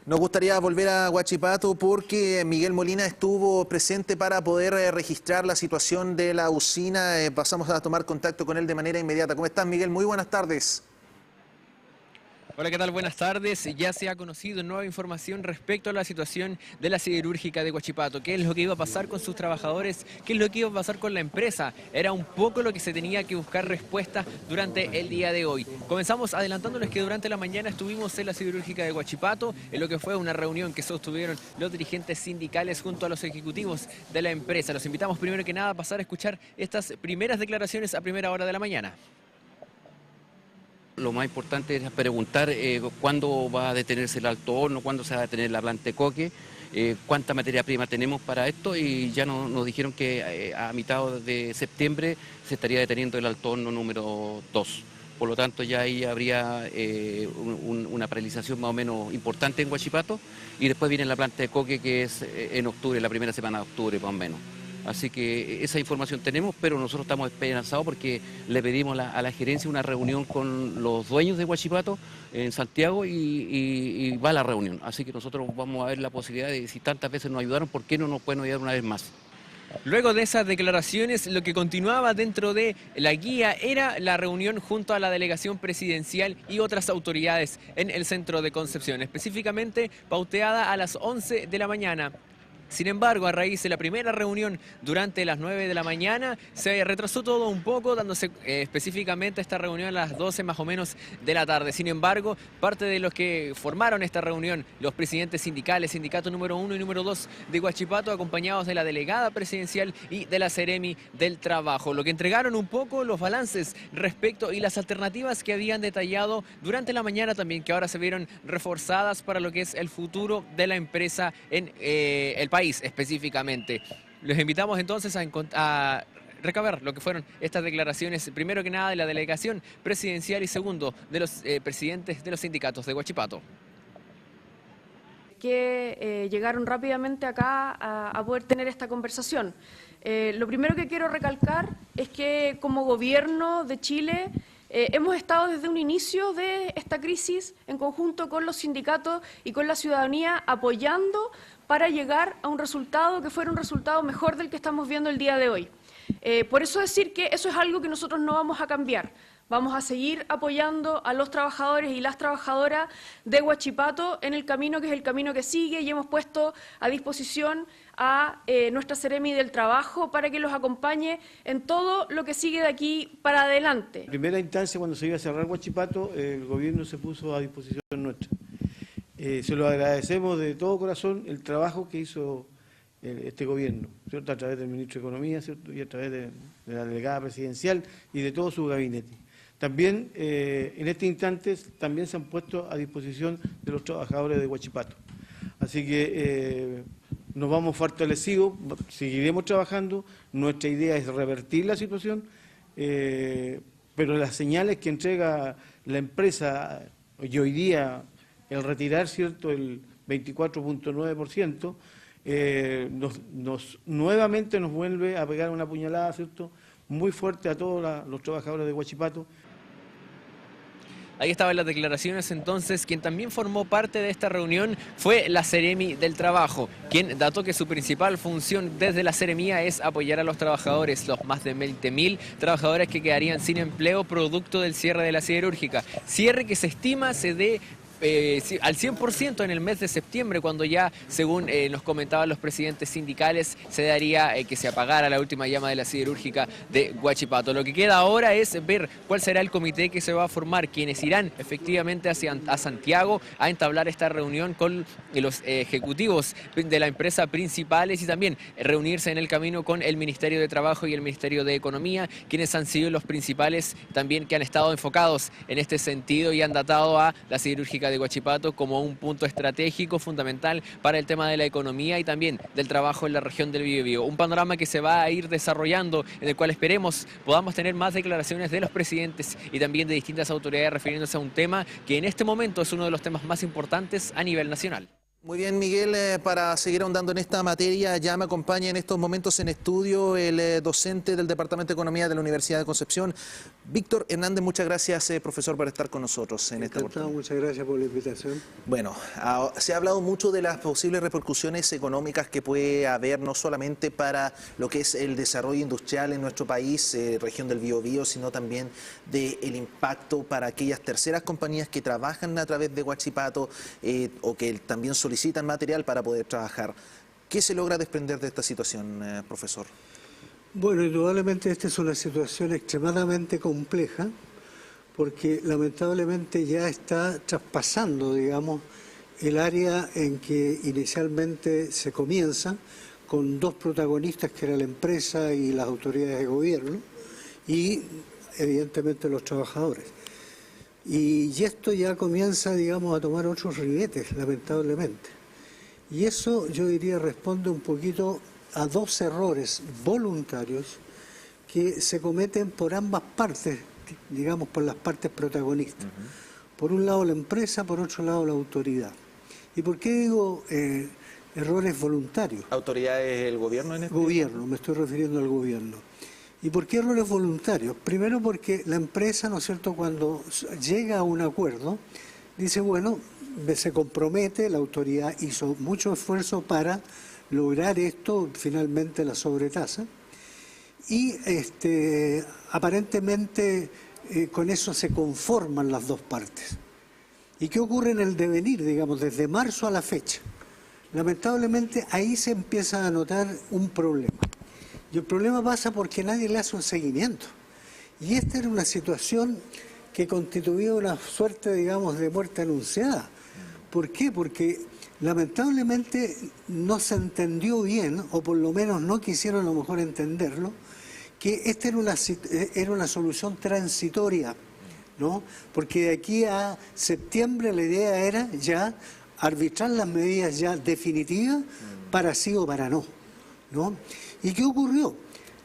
Nos gustaría volver a Huachipato porque Miguel Molina estuvo presente para poder registrar la situación de la usina. Pasamos a tomar contacto con él de manera inmediata. ¿Cómo estás, Miguel? Muy buenas tardes. Hola, ¿qué tal? Buenas tardes. Ya se ha conocido nueva información respecto a la situación de la siderúrgica de Huachipato. ¿Qué es lo que iba a pasar con sus trabajadores? ¿Qué es lo que iba a pasar con la empresa? Era un poco lo que se tenía que buscar respuesta durante el día de hoy. Comenzamos adelantándoles que durante la mañana estuvimos en la siderúrgica de Huachipato, en lo que fue una reunión que sostuvieron los dirigentes sindicales junto a los ejecutivos de la empresa. Los invitamos primero que nada a pasar a escuchar estas primeras declaraciones a primera hora de la mañana. Lo más importante es preguntar cuándo va a detenerse el alto horno, cuándo se va a detener la planta de coque, cuánta materia prima tenemos para esto, y ya nos dijeron que a mitad de septiembre se estaría deteniendo el alto horno número 2. Por lo tanto, ya ahí habría una paralización más o menos importante en Huachipato, y después viene la planta de coque, que es en octubre, la primera semana de octubre más o menos. Así que esa información tenemos, pero nosotros estamos esperanzados porque le pedimos a la gerencia una reunión con los dueños de Huachipato en Santiago y va a la reunión. Así que nosotros vamos a ver la posibilidad de, si tantas veces nos ayudaron, ¿por qué no nos pueden ayudar una vez más? Luego de esas declaraciones, lo que continuaba dentro de la guía era la reunión junto a la delegación presidencial y otras autoridades en el centro de Concepción, específicamente pauteada a las 11 de la mañana. Sin embargo, a raíz de la primera reunión durante las 9 de la mañana, se retrasó todo un poco, dándose específicamente esta reunión a las 12 más o menos de la tarde. Sin embargo, parte de los que formaron esta reunión, los presidentes sindicales, sindicato número 1 y número 2 de Huachipato, acompañados de la delegada presidencial y de la Seremi del Trabajo, lo que entregaron un poco los balances respecto y las alternativas que habían detallado durante la mañana también, que ahora se vieron reforzadas para lo que es el futuro de la empresa en el país específicamente. los invitamos entonces a recabar lo que fueron estas declaraciones, primero que nada de la delegación presidencial y segundo de los presidentes de los sindicatos de Huachipato. Que llegaron rápidamente acá a poder tener esta conversación. Lo primero que quiero recalcar es que como gobierno de Chile hemos estado desde un inicio de esta crisis en conjunto con los sindicatos y con la ciudadanía apoyando para llegar a un resultado que fuera un resultado mejor del que estamos viendo el día de hoy. Por eso decir que eso es algo que nosotros no vamos a cambiar. Vamos a seguir apoyando a los trabajadores y las trabajadoras de Huachipato en el camino que es el camino que sigue y hemos puesto a disposición a nuestra Seremi del Trabajo para que los acompañe en todo lo que sigue de aquí para adelante. En primera instancia, cuando se iba a cerrar Huachipato, el gobierno se puso a disposición nuestra. Se lo agradecemos de todo corazón el trabajo que hizo este gobierno, ¿cierto? A través del ministro de Economía, ¿cierto? Y a través de la delegada presidencial y de todo su gabinete. También en este instante también se han puesto a disposición de los trabajadores de Huachipato. Así que nos vamos fortalecidos, seguiremos trabajando, nuestra idea es revertir la situación, pero las señales que entrega la empresa y hoy día el retirar, ¿cierto?, el 24.9%, nuevamente nos vuelve a pegar una puñalada, ¿cierto?, muy fuerte a todos los trabajadores de Huachipato. Ahí estaban las declaraciones entonces. Quien también formó parte de esta reunión fue la Seremi del Trabajo, quien dató que su principal función desde la Seremía es apoyar a los trabajadores, los más de 20.000 trabajadores que quedarían sin empleo producto del cierre de la siderúrgica. Cierre que se estima se dé al 100% en el mes de septiembre, cuando ya, según nos comentaban los presidentes sindicales, se daría que se apagara la última llama de la siderúrgica de Huachipato. Lo que queda ahora es ver cuál será el comité que se va a formar, quienes irán efectivamente a Santiago a entablar esta reunión con los ejecutivos de la empresa principales y también reunirse en el camino con el Ministerio de Trabajo y el Ministerio de Economía, quienes han sido los principales también que han estado enfocados en este sentido y han datado a la siderúrgica de Huachipato como un punto estratégico fundamental para el tema de la economía y también del trabajo en la región del Biobío. Un panorama que se va a ir desarrollando, en el cual esperemos podamos tener más declaraciones de los presidentes y también de distintas autoridades refiriéndose a un tema que en este momento es uno de los temas más importantes a nivel nacional. Muy bien, Miguel, para seguir ahondando en esta materia, ya me acompaña en estos momentos en estudio el docente del Departamento de Economía de la Universidad de Concepción, Víctor Hernández. Muchas gracias, profesor, por estar con nosotros en esta oportunidad. Muchas gracias por la invitación. Bueno, se ha hablado mucho de las posibles repercusiones económicas que puede haber, no solamente para lo que es el desarrollo industrial en nuestro país, región del Biobío, sino también del impacto para aquellas terceras compañías que trabajan a través de Huachipato o que también solicitan material para poder trabajar. ¿Qué se logra desprender de esta situación, profesor? Bueno, indudablemente esta es una situación extremadamente compleja porque lamentablemente ya está traspasando, digamos, el área en que inicialmente se comienza con dos protagonistas que era la empresa y las autoridades de gobierno y evidentemente los trabajadores. Y esto ya comienza, digamos, a tomar otros ribetes, lamentablemente. Y eso, yo diría, responde un poquito a dos errores voluntarios que se cometen por ambas partes, digamos, por las partes protagonistas. Por un lado la empresa, por otro lado la autoridad. ¿Y por qué digo errores voluntarios? ¿Autoridades del gobierno en este? Gobierno, me estoy refiriendo al gobierno. ¿Y por qué errores voluntarios? Primero porque la empresa, ¿no es cierto?, cuando llega a un acuerdo, dice, bueno, se compromete, la autoridad hizo mucho esfuerzo para lograr esto, finalmente la sobretasa, y aparentemente con eso se conforman las dos partes. ¿Y qué ocurre en el devenir, digamos, desde marzo a la fecha? Lamentablemente ahí se empieza a notar un problema. Y el problema pasa porque nadie le hace un seguimiento. Y esta era una situación que constituía una suerte, digamos, de muerte anunciada. ¿Por qué? Porque lamentablemente no se entendió bien, o por lo menos no quisieron a lo mejor entenderlo, que esta era una solución transitoria, ¿no? Porque de aquí a septiembre la idea era ya arbitrar las medidas ya definitivas para sí o para no. ¿no? ¿Y qué ocurrió?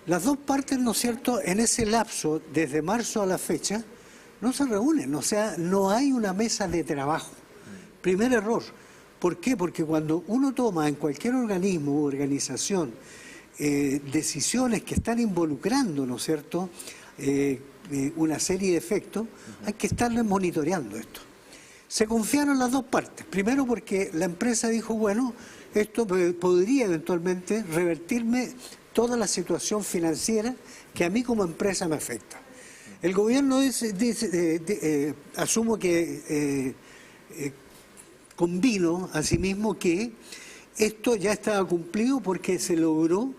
Las dos partes, ¿no es cierto?, en ese lapso, desde marzo a la fecha, no se reúnen, o sea, no hay una mesa de trabajo. Primer error. ¿Por qué? Porque cuando uno toma en cualquier organismo u organización decisiones que están involucrando, ¿no es cierto?, una serie de efectos, hay que estarles monitoreando esto. Se confiaron las dos partes. Primero porque la empresa dijo, bueno, esto podría eventualmente revertirme toda la situación financiera que a mí como empresa me afecta. El gobierno asumo que convino a sí mismo que esto ya estaba cumplido porque se logró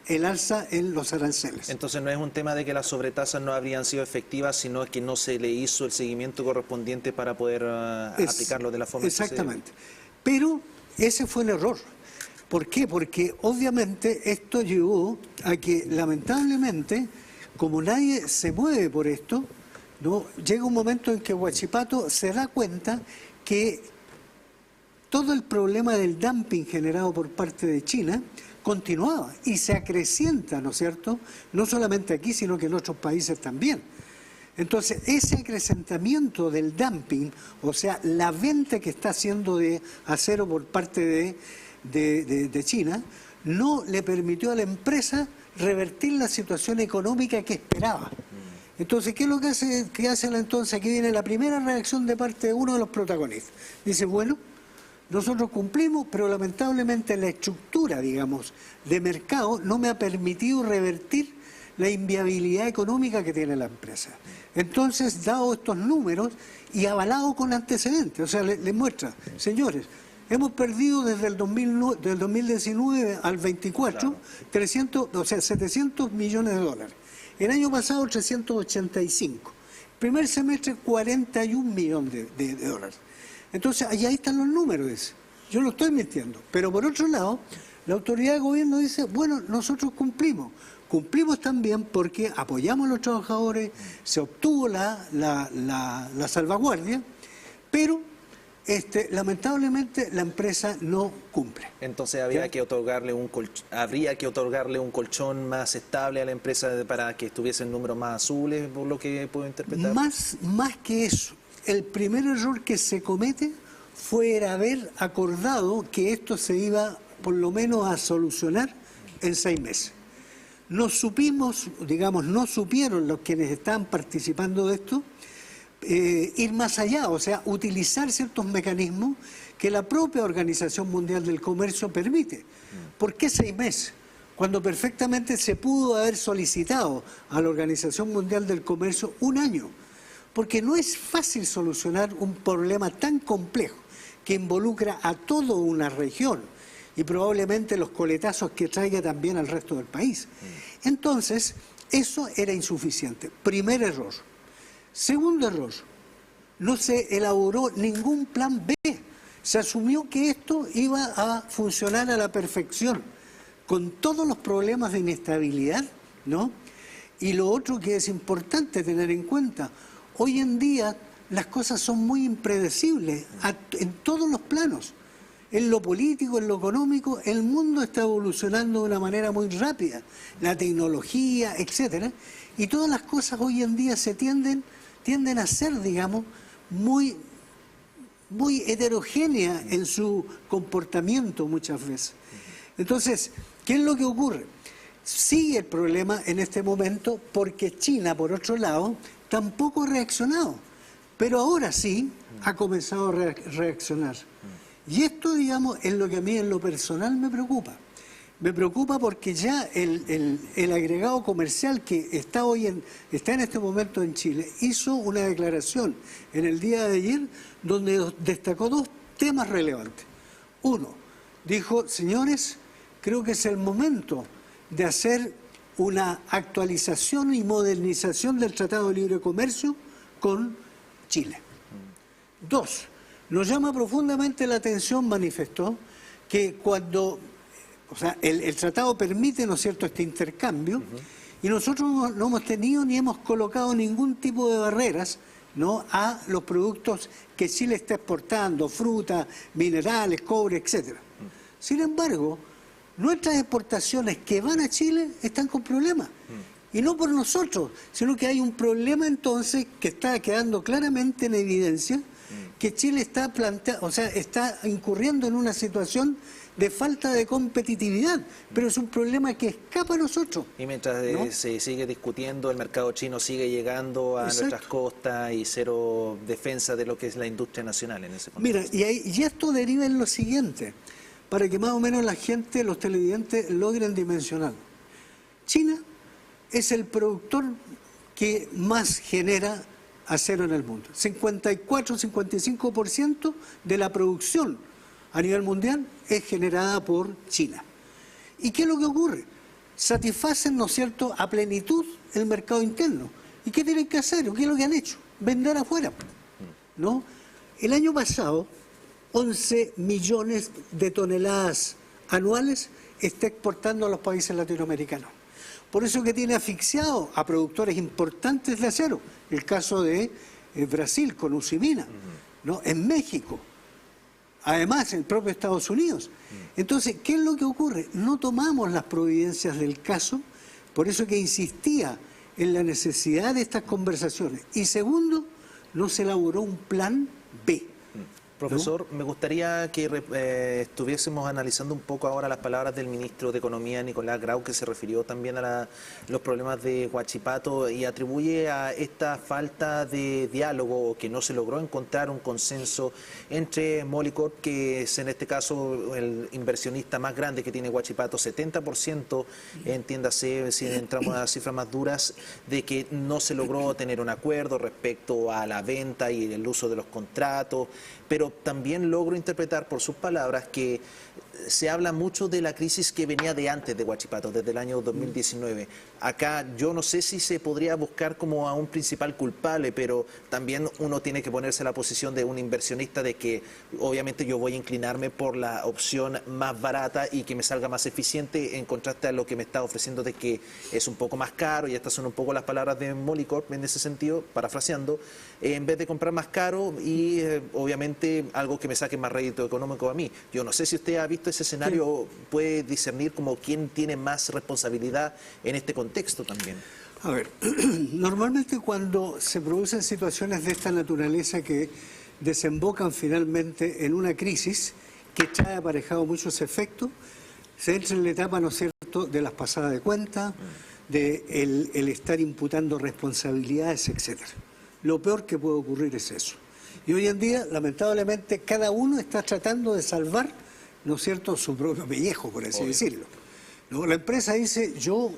el alza en los aranceles. Entonces no es un tema de que las sobretasas no habrían sido efectivas, sino que no se le hizo el seguimiento correspondiente para poder aplicarlo de la forma exactamente. Pero ese fue el error. ¿Por qué? Porque obviamente esto llevó a que lamentablemente, como nadie se mueve por esto, ¿no?, llega un momento en que Huachipato se da cuenta que todo el problema del dumping generado por parte de China continuaba y se acrecienta, ¿no es cierto?, no solamente aquí, sino que en otros países también. Entonces, ese acrecentamiento del dumping, o sea, la venta que está haciendo de acero por parte de China, no le permitió a la empresa revertir la situación económica que esperaba. Entonces, ¿qué es lo que hace entonces? Aquí viene la primera reacción de parte de uno de los protagonistas. Dice, bueno, nosotros cumplimos, pero lamentablemente la estructura, digamos, de mercado no me ha permitido revertir la inviabilidad económica que tiene la empresa. Entonces, dado estos números y avalado con antecedentes, o sea, les muestra, señores, hemos perdido desde el 2019 al 24, 700 millones de dólares. El año pasado 385. Primer semestre 41 millones de dólares. Entonces, ahí están los números. Yo no estoy mintiendo. Pero por otro lado, la autoridad de gobierno dice, bueno, nosotros cumplimos. Cumplimos también porque apoyamos a los trabajadores, se obtuvo la salvaguardia, pero lamentablemente la empresa no cumple. Entonces habría que otorgarle un colchón más estable a la empresa para que estuviesen números más azules, por lo que puedo interpretar. Más que eso. El primer error que se comete fue haber acordado que esto se iba por lo menos a solucionar en 6 meses. No supimos, digamos, no supieron los quienes estaban participando de esto, ir más allá, o sea, utilizar ciertos mecanismos que la propia Organización Mundial del Comercio permite. ¿Por qué 6 meses? Cuando perfectamente se pudo haber solicitado a la Organización Mundial del Comercio 1 año. Porque no es fácil solucionar un problema tan complejo que involucra a toda una región y probablemente los coletazos que traiga también al resto del país. Entonces, eso era insuficiente. Primer error. Segundo error, no se elaboró ningún plan B. Se asumió que esto iba a funcionar a la perfección, con todos los problemas de inestabilidad, ¿no? Y lo otro que es importante tener en cuenta, hoy en día las cosas son muy impredecibles en todos los planos. En lo político, en lo económico, el mundo está evolucionando de una manera muy rápida. La tecnología, etcétera. Y todas las cosas hoy en día se tienden a ser, digamos, muy heterogéneas en su comportamiento muchas veces. Entonces, ¿qué es lo que ocurre? Sigue el problema en este momento porque China, por otro lado, tampoco ha reaccionado, pero ahora sí ha comenzado a reaccionar. Y esto, digamos, es lo que a mí en lo personal me preocupa. Me preocupa porque ya el agregado comercial que está en este momento en Chile hizo una declaración en el día de ayer donde destacó 2 temas relevantes. Uno, dijo, señores, creo que es el momento de hacer una actualización y modernización del Tratado de Libre Comercio con Chile. 2, nos llama profundamente la atención, manifestó, que cuando, o sea, el tratado permite, ¿no es cierto?, este intercambio, y nosotros no hemos tenido ni hemos colocado ningún tipo de barreras, ¿no?, a los productos que Chile está exportando, fruta, minerales, cobre, etcétera. Sin embargo, nuestras exportaciones que van a Chile están con problemas. Y no por nosotros, sino que hay un problema entonces que está quedando claramente en evidencia, que Chile está está incurriendo en una situación de falta de competitividad, pero es un problema que escapa a nosotros. Y mientras se sigue discutiendo, el mercado chino sigue llegando a nuestras costas y cero defensa de lo que es la industria nacional en ese contexto. Mira, y esto deriva en lo siguiente, para que más o menos la gente, los televidentes, logren dimensionar. China es el productor que más genera acero en el mundo. 54-55% de la producción a nivel mundial es generada por China. ¿Y qué es lo que ocurre? Satisfacen, ¿no es cierto?, a plenitud el mercado interno. ¿Y qué tienen que hacer? ¿Qué es lo que han hecho? Vender afuera, ¿no? El año pasado, 11 millones de toneladas anuales está exportando a los países latinoamericanos. Por eso que tiene asfixiado a productores importantes de acero. El caso de Brasil con Usiminas, ¿no? En México. Además, el propio Estados Unidos. Entonces, ¿qué es lo que ocurre? No tomamos las providencias del caso, por eso que insistía en la necesidad de estas conversaciones. Y segundo, no se elaboró un plan B. Profesor, me gustaría que estuviésemos analizando un poco ahora las palabras del ministro de Economía, Nicolás Grau, que se refirió también a los problemas de Huachipato y atribuye a esta falta de diálogo, que no se logró encontrar un consenso entre Molycorp, que es en este caso el inversionista más grande que tiene Huachipato, 70%, entiéndase, si entramos a cifras más duras, de que no se logró tener un acuerdo respecto a la venta y el uso de los contratos, pero también logro interpretar por sus palabras que se habla mucho de la crisis que venía de antes de Huachipato, desde el año 2019. Acá yo no sé si se podría buscar como a un principal culpable, pero también uno tiene que ponerse en la posición de un inversionista de que obviamente yo voy a inclinarme por la opción más barata y que me salga más eficiente en contraste a lo que me está ofreciendo de que es un poco más caro, y estas son un poco las palabras de Molycorp en ese sentido, parafraseando, en vez de comprar más caro y obviamente algo que me saque más rédito económico a mí. Yo no sé si usted ha visto ese escenario, puede discernir como quién tiene más responsabilidad en este contexto también. A ver, normalmente cuando se producen situaciones de esta naturaleza que desembocan finalmente en una crisis que trae aparejado muchos efectos, se entra en la etapa, ¿no es cierto?, de las pasadas de cuenta, de el estar imputando responsabilidades, etcétera. Lo peor que puede ocurrir es eso. Y hoy en día, lamentablemente, cada uno está tratando de salvar, ¿no es cierto?, su propio pellejo, por así decirlo. ¿No? La empresa dice, yo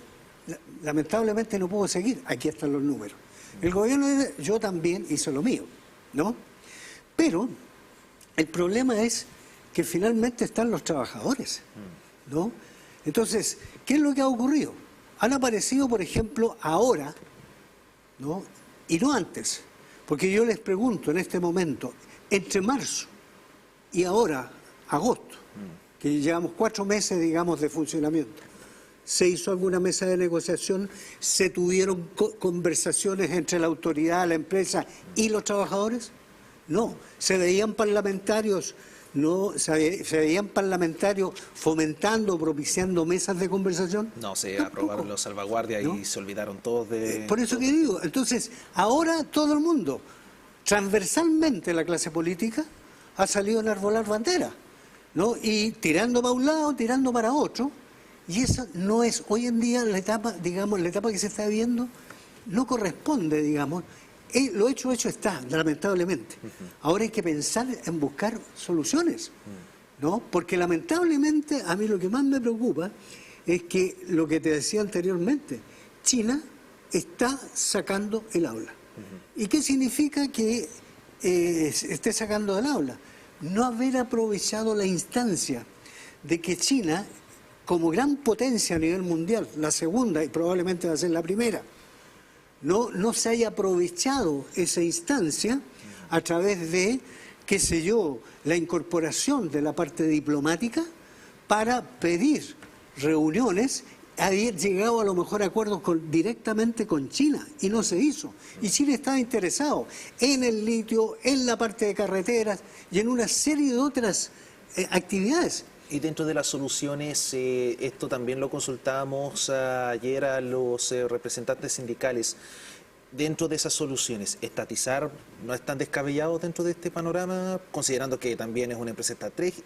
lamentablemente no puedo seguir, aquí están los números. El gobierno dice, yo también hice lo mío, ¿no? Pero el problema es que finalmente están los trabajadores, ¿no? Entonces, ¿qué es lo que ha ocurrido? Han aparecido, por ejemplo, ahora, ¿no?, y no antes, porque yo les pregunto en este momento, entre marzo y ahora, agosto, que llevamos 4 meses, digamos, de funcionamiento, ¿se hizo alguna mesa de negociación? ¿Se tuvieron conversaciones entre la autoridad, la empresa y los trabajadores? No. ¿Se veían parlamentarios? No. ¿Se veían parlamentarios fomentando, propiciando mesas de conversación? No, se aprobaron los salvaguardias, ¿no?, y se olvidaron todos de... Por eso que digo, entonces, ahora todo el mundo, transversalmente la clase política, ha salido a enarbolar bandera, ¿no? Y tirando para un lado, tirando para otro, y esa no es hoy en día la etapa, digamos, la etapa que se está viendo, no corresponde, digamos. Lo hecho está, lamentablemente. Ahora hay que pensar en buscar soluciones, ¿no? Porque lamentablemente a mí lo que más me preocupa es que lo que te decía anteriormente, China está sacando el aula. ¿Y qué significa que esté sacando del aula? No haber aprovechado la instancia de que China, como gran potencia a nivel mundial, la segunda y probablemente va a ser la primera, no se haya aprovechado esa instancia a través de, qué sé yo, la incorporación de la parte diplomática para pedir reuniones, haber llegado a lo mejor a acuerdos directamente con China, y no se hizo. Y Chile estaba interesado en el litio, en la parte de carreteras y en una serie de otras actividades. Y dentro de las soluciones, esto también lo consultábamos ayer a los representantes sindicales. Dentro de esas soluciones, estatizar no es tan descabellado dentro de este panorama, considerando que también es una empresa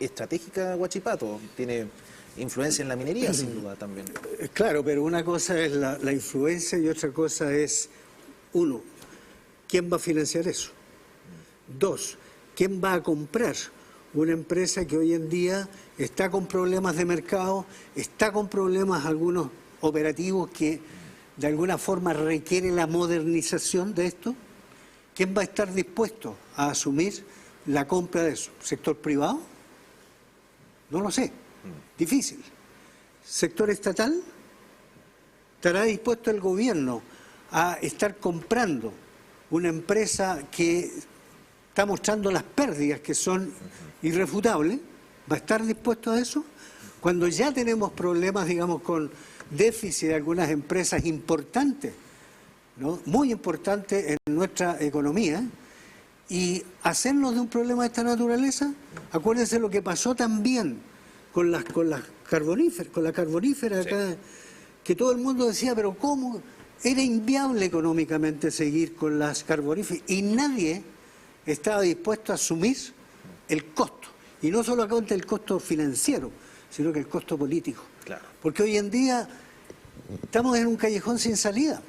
estratégica Huachipato, tiene influencia en la minería sin duda también. Claro, pero una cosa es la influencia y otra cosa es, uno, ¿quién va a financiar eso? Dos, ¿quién va a comprar una empresa que hoy en día está con problemas de mercado, está con problemas algunos operativos que de alguna forma requiere la modernización de esto? ¿Quién va a estar dispuesto a asumir la compra de eso? ¿Sector privado? No lo sé. Difícil. ¿Sector estatal? ¿Estará dispuesto el gobierno a estar comprando una empresa que está mostrando las pérdidas que son irrefutables? ¿Va a estar dispuesto a eso? Cuando ya tenemos problemas, digamos, con déficit de algunas empresas importantes, ¿no? Muy importantes en nuestra economía, y hacernos de un problema de esta naturaleza, acuérdense lo que pasó también con la carbonífera acá, sí, que todo el mundo decía, pero ¿cómo? Era inviable económicamente seguir con las carboníferas y nadie estaba dispuesto a asumir el costo, y no solo acá el costo financiero, sino que el costo político. Claro. Porque hoy en día estamos en un callejón sin salida.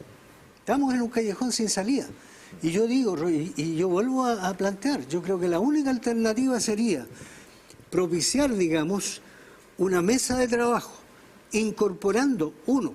Estamos en un callejón sin salida. Y yo digo, y yo vuelvo a plantear, yo creo que la única alternativa sería propiciar, digamos, una mesa de trabajo, incorporando, uno,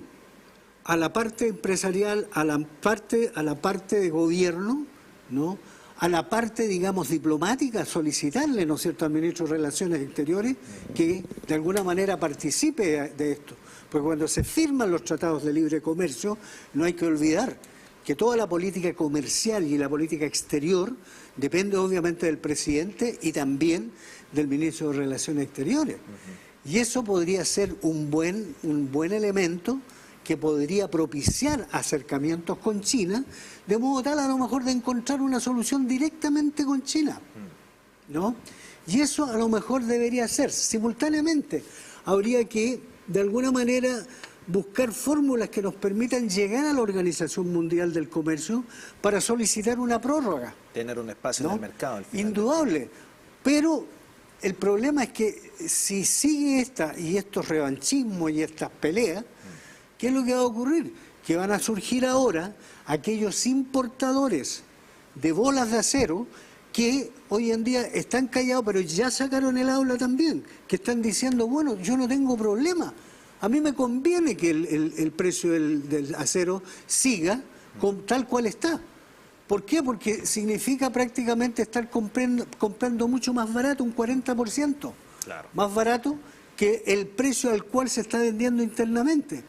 a la parte empresarial, a la parte de gobierno, ¿no?, a la parte, digamos, diplomática, solicitarle, ¿no es cierto?, al ministro de Relaciones Exteriores que de alguna manera participe de esto. Porque cuando se firman los tratados de libre comercio, no hay que olvidar que toda la política comercial y la política exterior depende obviamente del presidente y también del ministro de Relaciones Exteriores. Y eso podría ser un buen elemento que podría propiciar acercamientos con China, de modo tal a lo mejor de encontrar una solución directamente con China, ¿no? Y eso a lo mejor debería ser simultáneamente. Habría que, de alguna manera, buscar fórmulas que nos permitan llegar a la Organización Mundial del Comercio para solicitar una prórroga. Tener un espacio, ¿no?, en el mercado. Al final. Indudable. Pero el problema es que si sigue estos revanchismos y estas peleas, ¿qué es lo que va a ocurrir? Que van a surgir ahora aquellos importadores de bolas de acero que hoy en día están callados, pero ya sacaron el aula también, que están diciendo, bueno, yo no tengo problema, a mí me conviene que el precio del acero siga tal cual está. ¿Por qué? Porque significa prácticamente estar comprando mucho más barato, un 40%, claro, más barato que el precio al cual se está vendiendo internamente.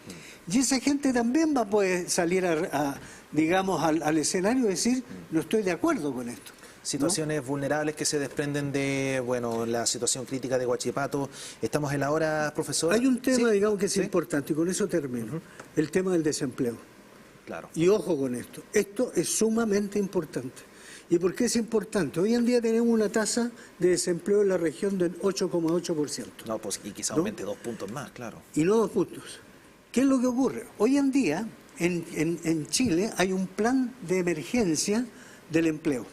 Y esa gente también va a poder salir digamos, al escenario y decir, no estoy de acuerdo con esto. Situaciones, ¿no?, vulnerables que se desprenden de, bueno, la situación crítica de Huachipato. Estamos en la hora, profesor. Hay un tema, ¿sí?, digamos, que es importante, y con eso termino, el tema del desempleo. Claro. Y ojo con esto es sumamente importante. ¿Y por qué es importante? Hoy en día tenemos una tasa de desempleo en la región del 8,8%. No, pues, y quizá aumente 2 puntos más, claro. Y no 2 puntos. ¿Qué es lo que ocurre? Hoy en día, en Chile, hay un plan de emergencia del empleo.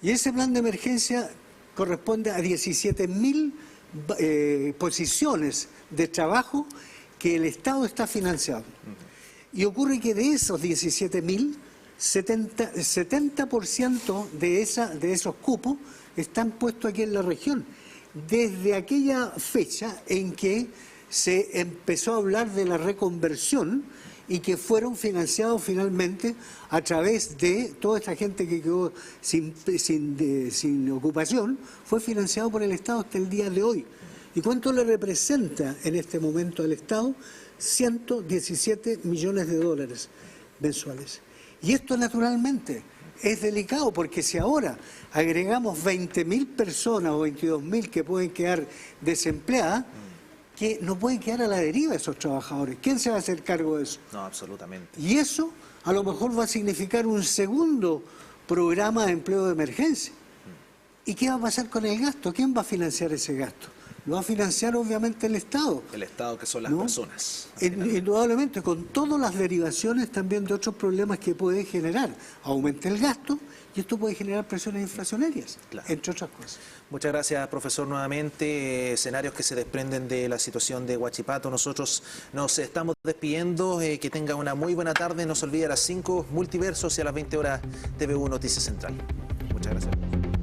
Y ese plan de emergencia corresponde a 17.000 posiciones de trabajo que el Estado está financiando. Y ocurre que de esos 17.000, 70% de esos cupos están puestos aquí en la región. Desde aquella fecha en que se empezó a hablar de la reconversión y que fueron financiados finalmente a través de toda esta gente que quedó sin ocupación, fue financiado por el Estado hasta el día de hoy. ¿Y cuánto le representa en este momento al Estado? 117 millones de dólares mensuales. Y esto naturalmente es delicado, porque si ahora agregamos 20.000 personas o 22.000 que pueden quedar desempleadas, que no pueden quedar a la deriva esos trabajadores. ¿Quién se va a hacer cargo de eso? No, absolutamente. Y eso a lo mejor va a significar un segundo programa de empleo de emergencia. ¿Y qué va a pasar con el gasto? ¿Quién va a financiar ese gasto? lo va a financiar obviamente el Estado. El Estado, que son las ¿no? personas. Indudablemente, con todas las derivaciones también de otros problemas que puede generar. Aumenta el gasto y esto puede generar presiones inflacionarias, Claro. entre otras cosas. Muchas gracias, profesor, nuevamente. Escenarios que se desprenden de la situación de Huachipato. Nosotros nos estamos despidiendo. Que tenga una muy buena tarde. No se olvide a las 5 Multiversos y a las 20 horas TV1 Noticias Central. Muchas gracias.